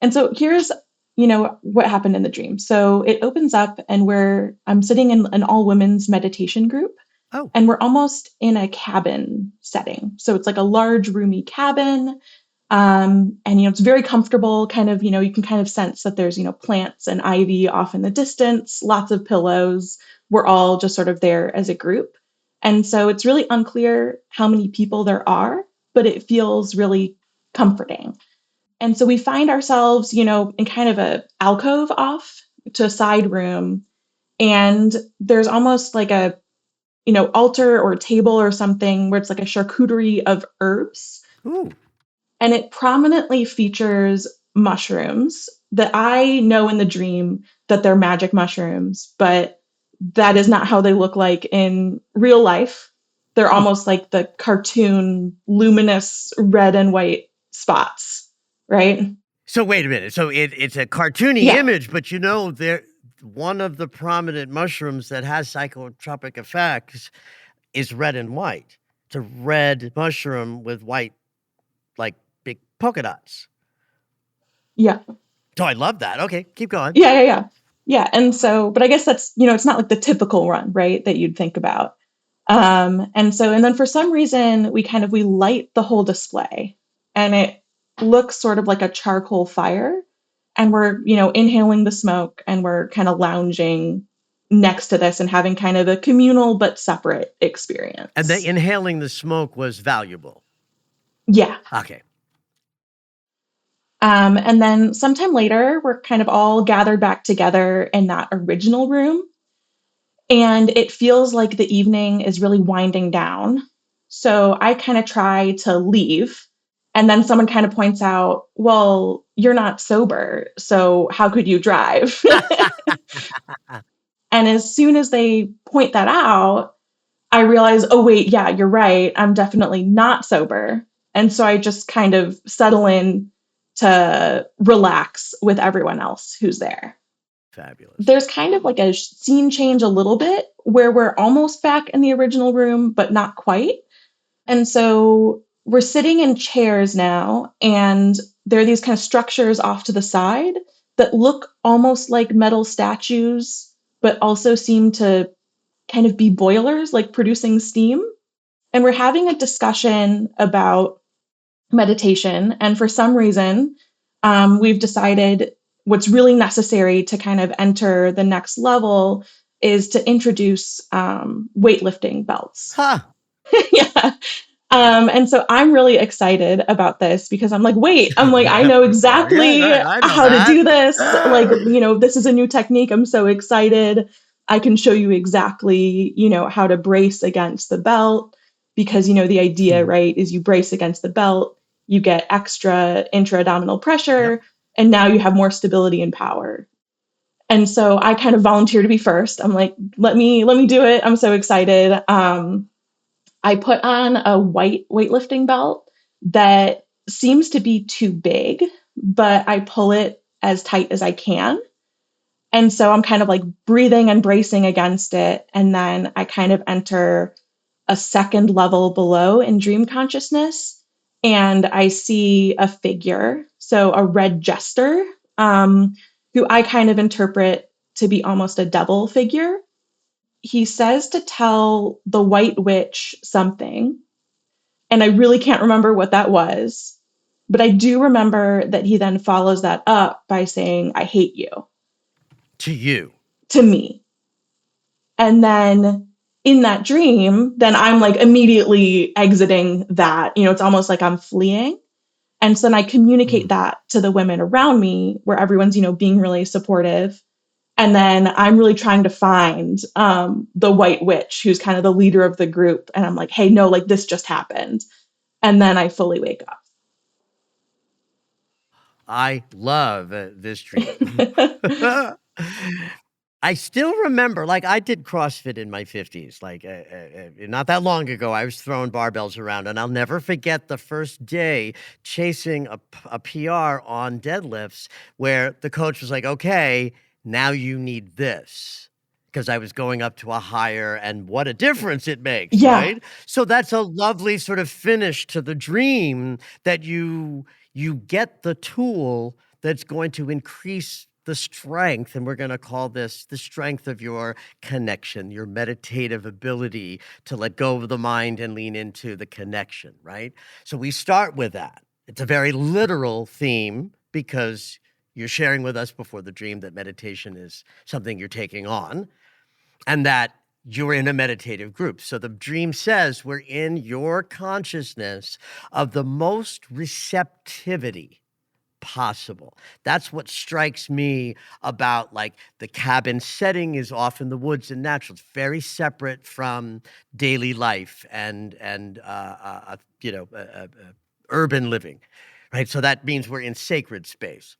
Speaker 4: And so here's what happened in the dream. So it opens up and I'm sitting in an all women's meditation group.
Speaker 1: Oh.
Speaker 4: And we're almost in a cabin setting. So it's like a large roomy cabin. And, it's very comfortable, kind of, you can kind of sense that there's, plants and ivy off in the distance, lots of pillows. We're all just sort of there as a group. And so it's really unclear how many people there are, but it feels really comforting. And so we find ourselves, in kind of a alcove off to a side room. And there's almost like a, altar or table or something where it's like a charcuterie of herbs.
Speaker 1: Ooh.
Speaker 4: And it prominently features mushrooms that I know in the dream that they're magic mushrooms, but that is not how they look like in real life. They're almost like the cartoon luminous red and white spots, right?
Speaker 1: So wait a minute. So it's a cartoony
Speaker 4: Yeah.
Speaker 1: image, but there one of the prominent mushrooms that has psychotropic effects is red and white. It's a red mushroom with white, like big polka dots.
Speaker 4: Yeah.
Speaker 1: So I love that. Okay, keep going.
Speaker 4: Yeah. Yeah. And so, but I guess that's, it's not like the typical run, right, that you'd think about. And then for some reason, we light the whole display and it looks sort of like a charcoal fire. And we're, inhaling the smoke and we're kind of lounging next to this and having kind of a communal but separate experience.
Speaker 1: And the inhaling the smoke was valuable.
Speaker 4: Yeah.
Speaker 1: Okay.
Speaker 4: And then sometime later, we're kind of all gathered back together in that original room. And it feels like the evening is really winding down. So I kind of try to leave. And then someone kind of points out, well, you're not sober. So how could you drive? And as soon as they point that out, I realize, oh, wait, yeah, you're right. I'm definitely not sober. And so I just kind of settle in to relax with everyone else who's there.
Speaker 1: Fabulous.
Speaker 4: There's kind of like a scene change a little bit where we're almost back in the original room, but not quite. And so we're sitting in chairs now, and there are these kind of structures off to the side that look almost like metal statues, but also seem to kind of be boilers, like producing steam. And we're having a discussion about meditation. And for some reason, we've decided what's really necessary to kind of enter the next level is to introduce weightlifting belts.
Speaker 1: Huh.
Speaker 4: Yeah. And so I'm really excited about this because I'm like, I know exactly
Speaker 1: I know
Speaker 4: how
Speaker 1: that.
Speaker 4: to do this. This is a new technique. I'm so excited. I can show you exactly, how to brace against the belt because, the idea, right, is you brace against the belt, you get extra intra-abdominal pressure, and now you have more stability and power. And so I kind of volunteer to be first. I'm like, let me do it. I'm so excited. I put on a white weightlifting belt that seems to be too big, but I pull it as tight as I can. And so I'm kind of like breathing and bracing against it. And then I kind of enter a second level below in dream consciousness. And I see a figure, so a red jester, who I kind of interpret to be almost a devil figure. He says to tell the white witch something. And I really can't remember what that was. But I do remember that he then follows that up by saying, I hate you.
Speaker 1: To you.
Speaker 4: To me. And then in that dream, then I'm like immediately exiting that. It's almost like I'm fleeing. And so then I communicate that to the women around me where everyone's, being really supportive. And then I'm really trying to find the white witch who's kind of the leader of the group. And I'm like, hey, no, like this just happened. And then I fully wake up.
Speaker 1: I love this dream. I still remember, I did CrossFit in my 50s, not that long ago. I was throwing barbells around, and I'll never forget the first day chasing a PR on deadlifts where the coach was like, okay, now you need this. Because I was going up to a higher, and what a difference it makes, right? So that's a lovely sort of finish to the dream that you get the tool that's going to increase the strength, and we're going to call this the strength of your connection, your meditative ability to let go of the mind and lean into the connection, right? So we start with that. It's a very literal theme because you're sharing with us before the dream that meditation is something you're taking on and that you're in a meditative group. So the dream says we're in your consciousness of the most receptivity possible. That's what strikes me about like the cabin setting is off in the woods and natural. It's very separate from daily life and urban living, right? So that means we're in sacred space.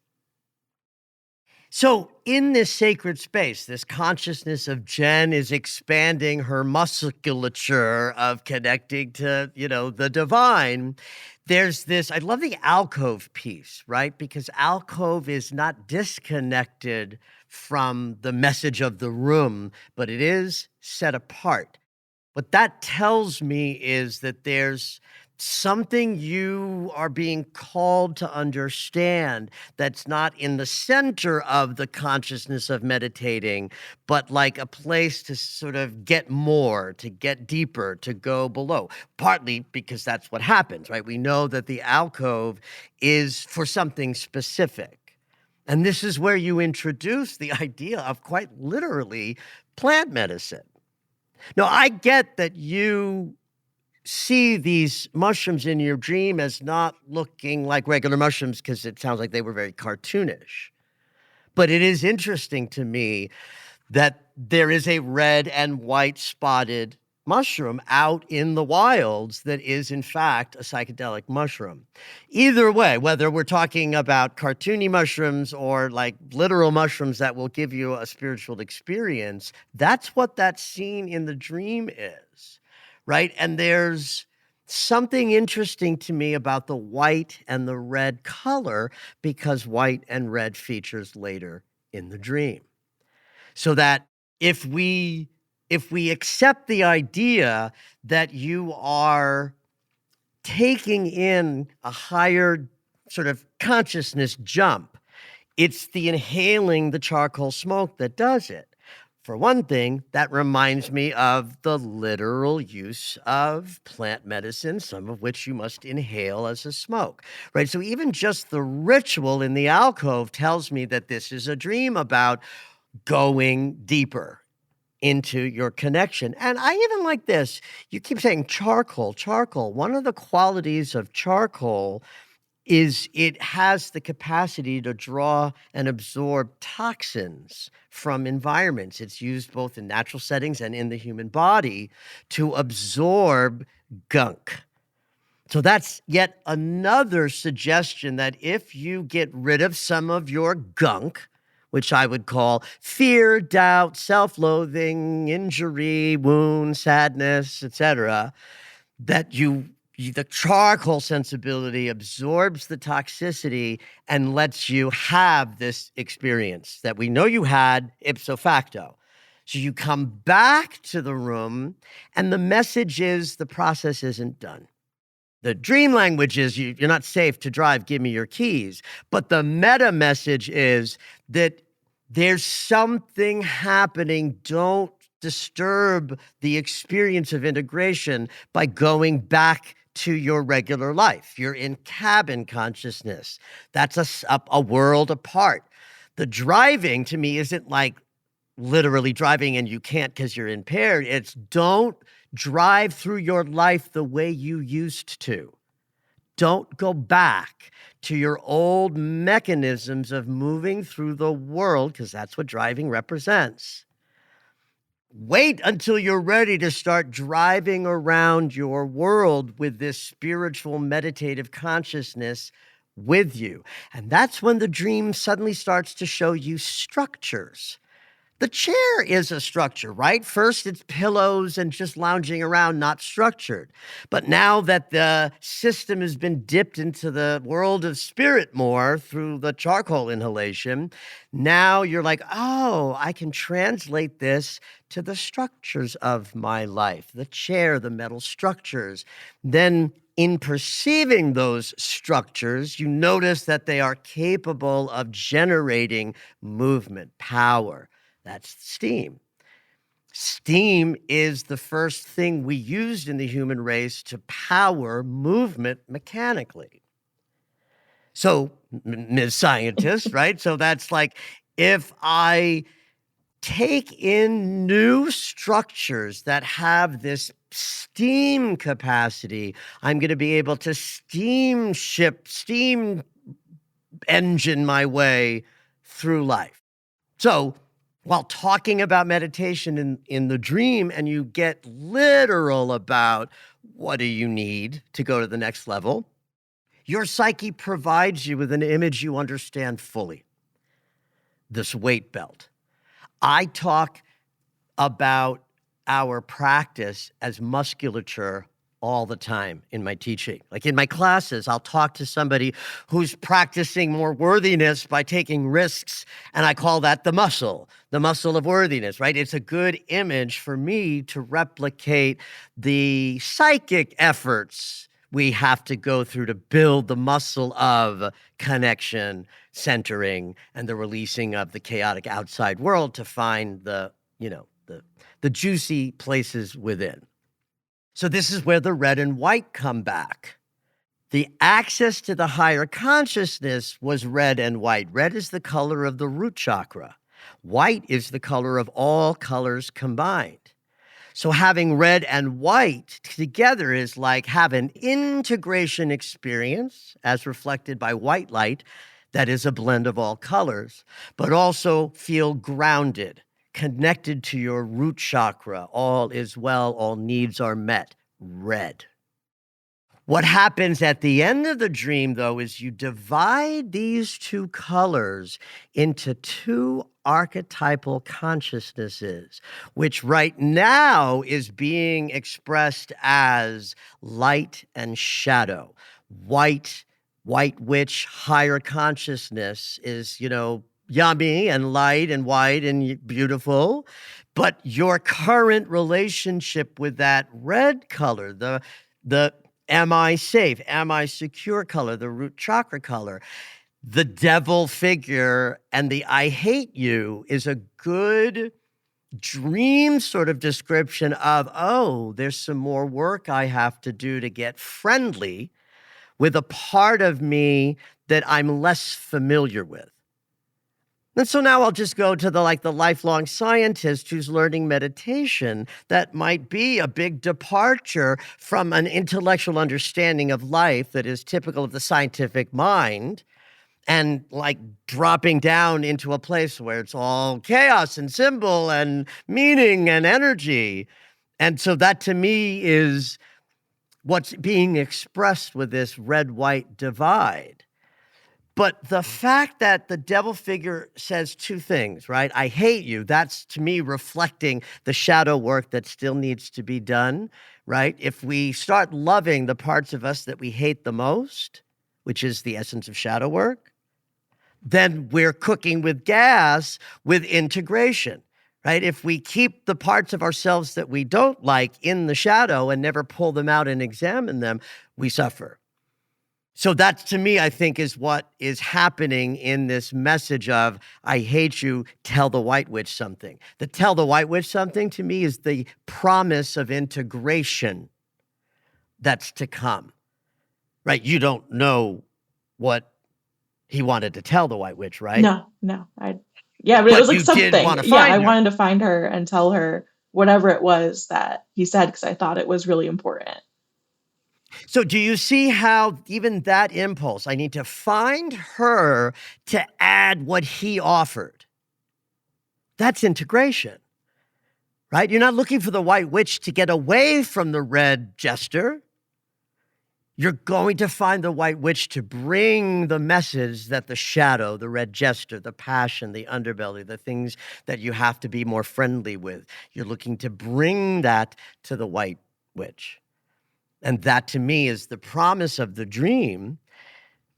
Speaker 1: So in this sacred space, this consciousness of Jen is expanding her musculature of connecting to, the divine. There's this, I love the alcove piece, right? Because alcove is not disconnected from the message of the room, but it is set apart. What that tells me is that there's something you are being called to understand that's not in the center of the consciousness of meditating, but like a place to sort of get more, to get deeper, to go below. Partly because that's what happens, right? We know that the alcove is for something specific. And this is where you introduce the idea of quite literally plant medicine. Now, I get that you see these mushrooms in your dream as not looking like regular mushrooms because it sounds like they were very cartoonish. But it is interesting to me that there is a red and white spotted mushroom out in the wilds that is in fact a psychedelic mushroom. Either way, whether we're talking about cartoony mushrooms or like literal mushrooms that will give you a spiritual experience, that's what that scene in the dream is, right? And there's something interesting to me about the white and the red color because white and red features later in the dream. So that if we accept the idea that you are taking in a higher sort of consciousness jump, it's the inhaling the charcoal smoke that does it. For one thing, that reminds me of the literal use of plant medicine, some of which you must inhale as a smoke, right? So even just the ritual in the alcove tells me that this is a dream about going deeper into your connection. And I even like this. You keep saying charcoal. One of the qualities of charcoal is it has the capacity to draw and absorb toxins from environments. It's used both in natural settings and in the human body to absorb gunk. So that's yet another suggestion that if you get rid of some of your gunk, which I would call fear, doubt, self-loathing, injury, wound, sadness, etc., that the charcoal sensibility absorbs the toxicity and lets you have this experience that we know you had ipso facto. So you come back to the room, and the message is the process isn't done. The dream language is you're not safe to drive, give me your keys. But the meta message is that there's something happening. Don't disturb the experience of integration by going back to your regular life. You're in cabin consciousness. That's a world apart. The driving to me isn't like literally driving and you can't because you're impaired. It's don't drive through your life the way you used to. Don't go back to your old mechanisms of moving through the world, because that's what driving represents. Wait until you're ready to start driving around your world with this spiritual meditative consciousness with you. And that's when the dream suddenly starts to show you structures. The chair is a structure, right? First, it's pillows and just lounging around, not structured. But now that the system has been dipped into the world of spirit more through the charcoal inhalation, now you're like, oh, I can translate this to the structures of my life, the chair, the metal structures. Then in perceiving those structures, you notice that they are capable of generating movement, power. That's steam. Steam is the first thing we used in the human race to power movement mechanically. So, Ms. Scientist, right? So that's like, if I take in new structures that have this steam capacity, I'm going to be able to steam engine my way through life. So while talking about meditation in the dream, and you get literal about what do you need to go to the next level, your psyche provides you with an image you understand fully. This weight belt. I talk about our practice as musculature all the time in my teaching. Like in my classes, I'll talk to somebody who's practicing more worthiness by taking risks, and I call that the muscle of worthiness, right? It's a good image for me to replicate the psychic efforts we have to go through to build the muscle of connection, centering, and the releasing of the chaotic outside world to find the juicy places within. So this is where the red and white come back. The access to the higher consciousness was red and white. Red is the color of the root chakra. White is the color of all colors combined. So having red and white together is like have an integration experience as reflected by white light that is a blend of all colors, but also feel grounded, connected to your root chakra. All is well, all needs are met. Red. What happens at the end of the dream, though, is you divide these two colors into two archetypal consciousnesses, which right now is being expressed as light and shadow. White witch, higher consciousness is, yummy and light and white and beautiful. But your current relationship with that red color, the am I safe? Am I secure color, the root chakra color, the devil figure, and the I hate you is a good dream sort of description of, oh, there's some more work I have to do to get friendly with a part of me that I'm less familiar with. And so now I'll just go to the lifelong scientist who's learning meditation. That might be a big departure from an intellectual understanding of life that is typical of the scientific mind, and dropping down into a place where it's all chaos and symbol and meaning and energy. And so that to me is what's being expressed with this red-white divide. But the fact that the devil figure says two things, right? I hate you. That's, to me, reflecting the shadow work that still needs to be done, right? If we start loving the parts of us that we hate the most, which is the essence of shadow work, then we're cooking with gas with integration, right? If we keep the parts of ourselves that we don't like in the shadow and never pull them out and examine them, we suffer. So that, to me, I think is what is happening in this message of, I hate you, tell the white witch something. The tell the white witch something, to me, is the promise of integration that's to come, right? You don't know what he wanted to tell the white witch, right?
Speaker 4: No. But it was like
Speaker 1: you
Speaker 4: something.
Speaker 1: did want to find
Speaker 4: I
Speaker 1: her.
Speaker 4: wanted to find her and tell her whatever it was that he said, because I thought it was really important.
Speaker 1: So do you see how even that impulse, I need to find her to add what he offered? That's integration, right? You're not looking for the white witch to get away from the red jester. You're going to find the white witch to bring the message that the shadow, the red jester, the passion, the underbelly, the things that you have to be more friendly with. You're looking to bring that to the white witch. And that, to me, is the promise of the dream,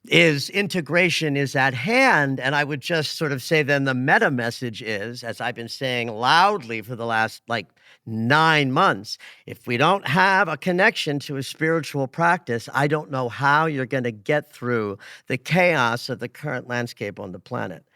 Speaker 1: is integration is at hand. And I would just sort of say then the meta message is, as I've been saying loudly for the last 9 months, if we don't have a connection to a spiritual practice, I don't know how you're going to get through the chaos of the current landscape on the planet.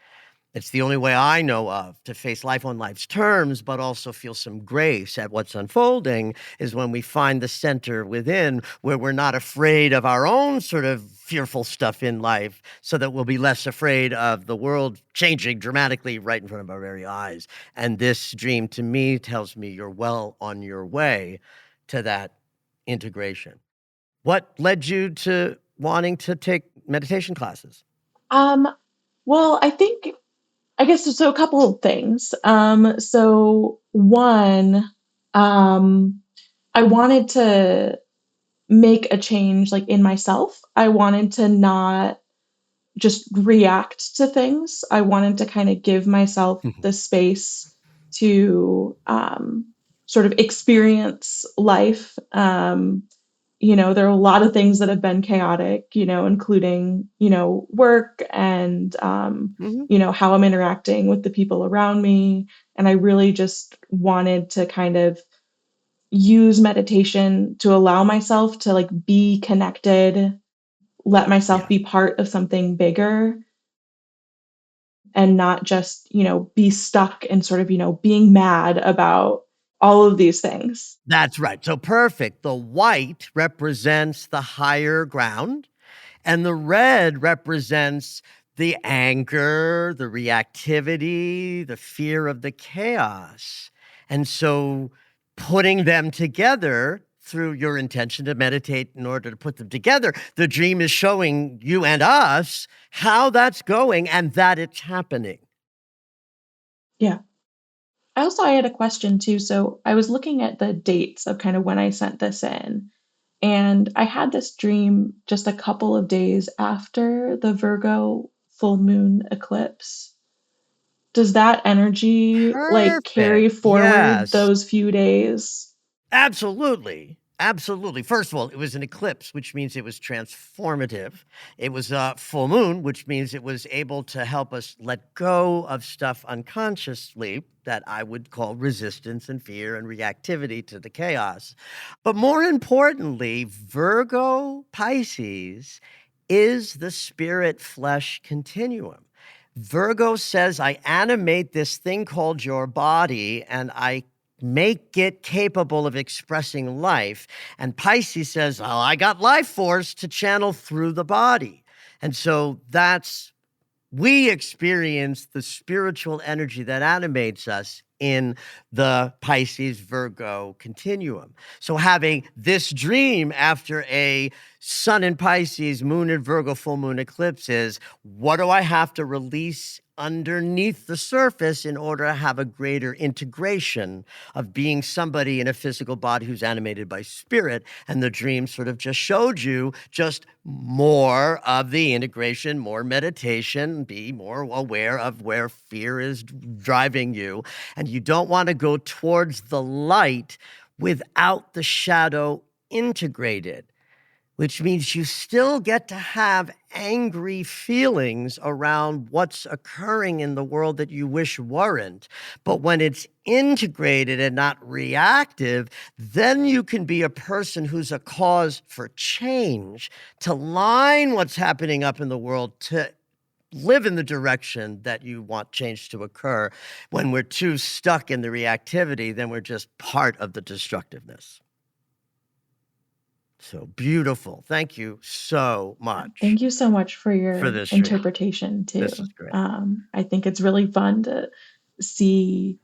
Speaker 1: It's the only way I know of to face life on life's terms, but also feel some grace at what's unfolding, is when we find the center within, where we're not afraid of our own sort of fearful stuff in life, so that we'll be less afraid of the world changing dramatically right in front of our very eyes. And this dream, to me, tells me you're well on your way to that integration. What led you to wanting to take meditation classes?
Speaker 4: Um, well, I guess so. A couple of things. So one, I wanted to make a change like in myself. I wanted to not just react to things. I wanted to kind of give myself the space to sort of experience life. There are a lot of things that have been chaotic, including, work and,
Speaker 1: Mhm.
Speaker 4: how I'm interacting with the people around me. And I really just wanted to kind of use meditation to allow myself to like be connected, let myself
Speaker 1: Yeah.
Speaker 4: be part of something bigger and not just, be stuck and sort of, being mad about all of these things.
Speaker 1: That's right. So perfect. The white represents the higher ground, and the red represents the anger, the reactivity, the fear of the chaos. And so putting them together through your intention to meditate in order to put them together, the dream is showing you and us how that's going and that it's happening.
Speaker 4: Yeah. I had a question too. So I was looking at the dates of kind of when I sent this in, and I had this dream just a couple of days after the Virgo full moon eclipse. Does that energy like carry
Speaker 1: Perfect.
Speaker 4: forward
Speaker 1: Yes.
Speaker 4: those few days?
Speaker 1: Absolutely. Absolutely. First of all, it was an eclipse, which means it was transformative. It was a full moon, which means it was able to help us let go of stuff unconsciously that I would call resistance and fear and reactivity to the chaos. But more importantly, Virgo Pisces is the spirit flesh continuum. Virgo says, I animate this thing called your body and I make it capable of expressing life. And Pisces says, oh, I got life force to channel through the body. And so we experience the spiritual energy that animates us in the Pisces Virgo continuum. So having this dream after a sun in Pisces, moon in Virgo, full moon eclipse is, what do I have to release underneath the surface in order to have a greater integration of being somebody in a physical body who's animated by spirit? And the dream sort of just showed you just more of the integration, more meditation, be more aware of where fear is driving you. And you don't want to go towards the light without the shadow integrated, which means you still get to have angry feelings around what's occurring in the world that you wish weren't. But when it's integrated and not reactive, then you can be a person who's a cause for change, to line what's happening up in the world, to live in the direction that you want change to occur. When we're too stuck in the reactivity, then we're just part of the destructiveness. So beautiful. Thank you so much
Speaker 4: Thank you so much for
Speaker 1: for
Speaker 4: your
Speaker 1: this dream.
Speaker 4: interpretation too.
Speaker 1: This is great.
Speaker 4: I think it's really fun to see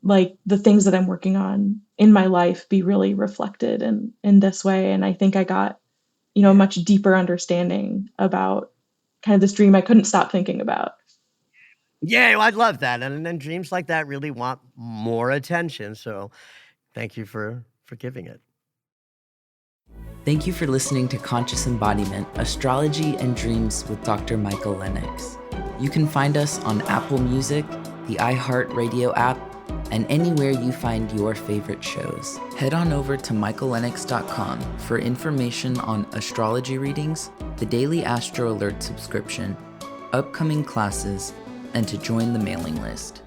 Speaker 4: like the things that I'm working on in my life be really reflected in this way. And I think I got, a
Speaker 1: Yeah.
Speaker 4: much deeper understanding about kind of this dream I couldn't stop thinking about.
Speaker 1: Yeah, well, I'd love that. And then dreams like that really want more attention. So thank you for giving it.
Speaker 3: Thank you for listening to Conscious Embodiment, Astrology and Dreams with Dr. Michael Lennox. You can find us on Apple Music, the iHeartRadio app, and anywhere you find your favorite shows. Head on over to michaellennox.com for information on astrology readings, the daily Astro Alert subscription, upcoming classes, and to join the mailing list.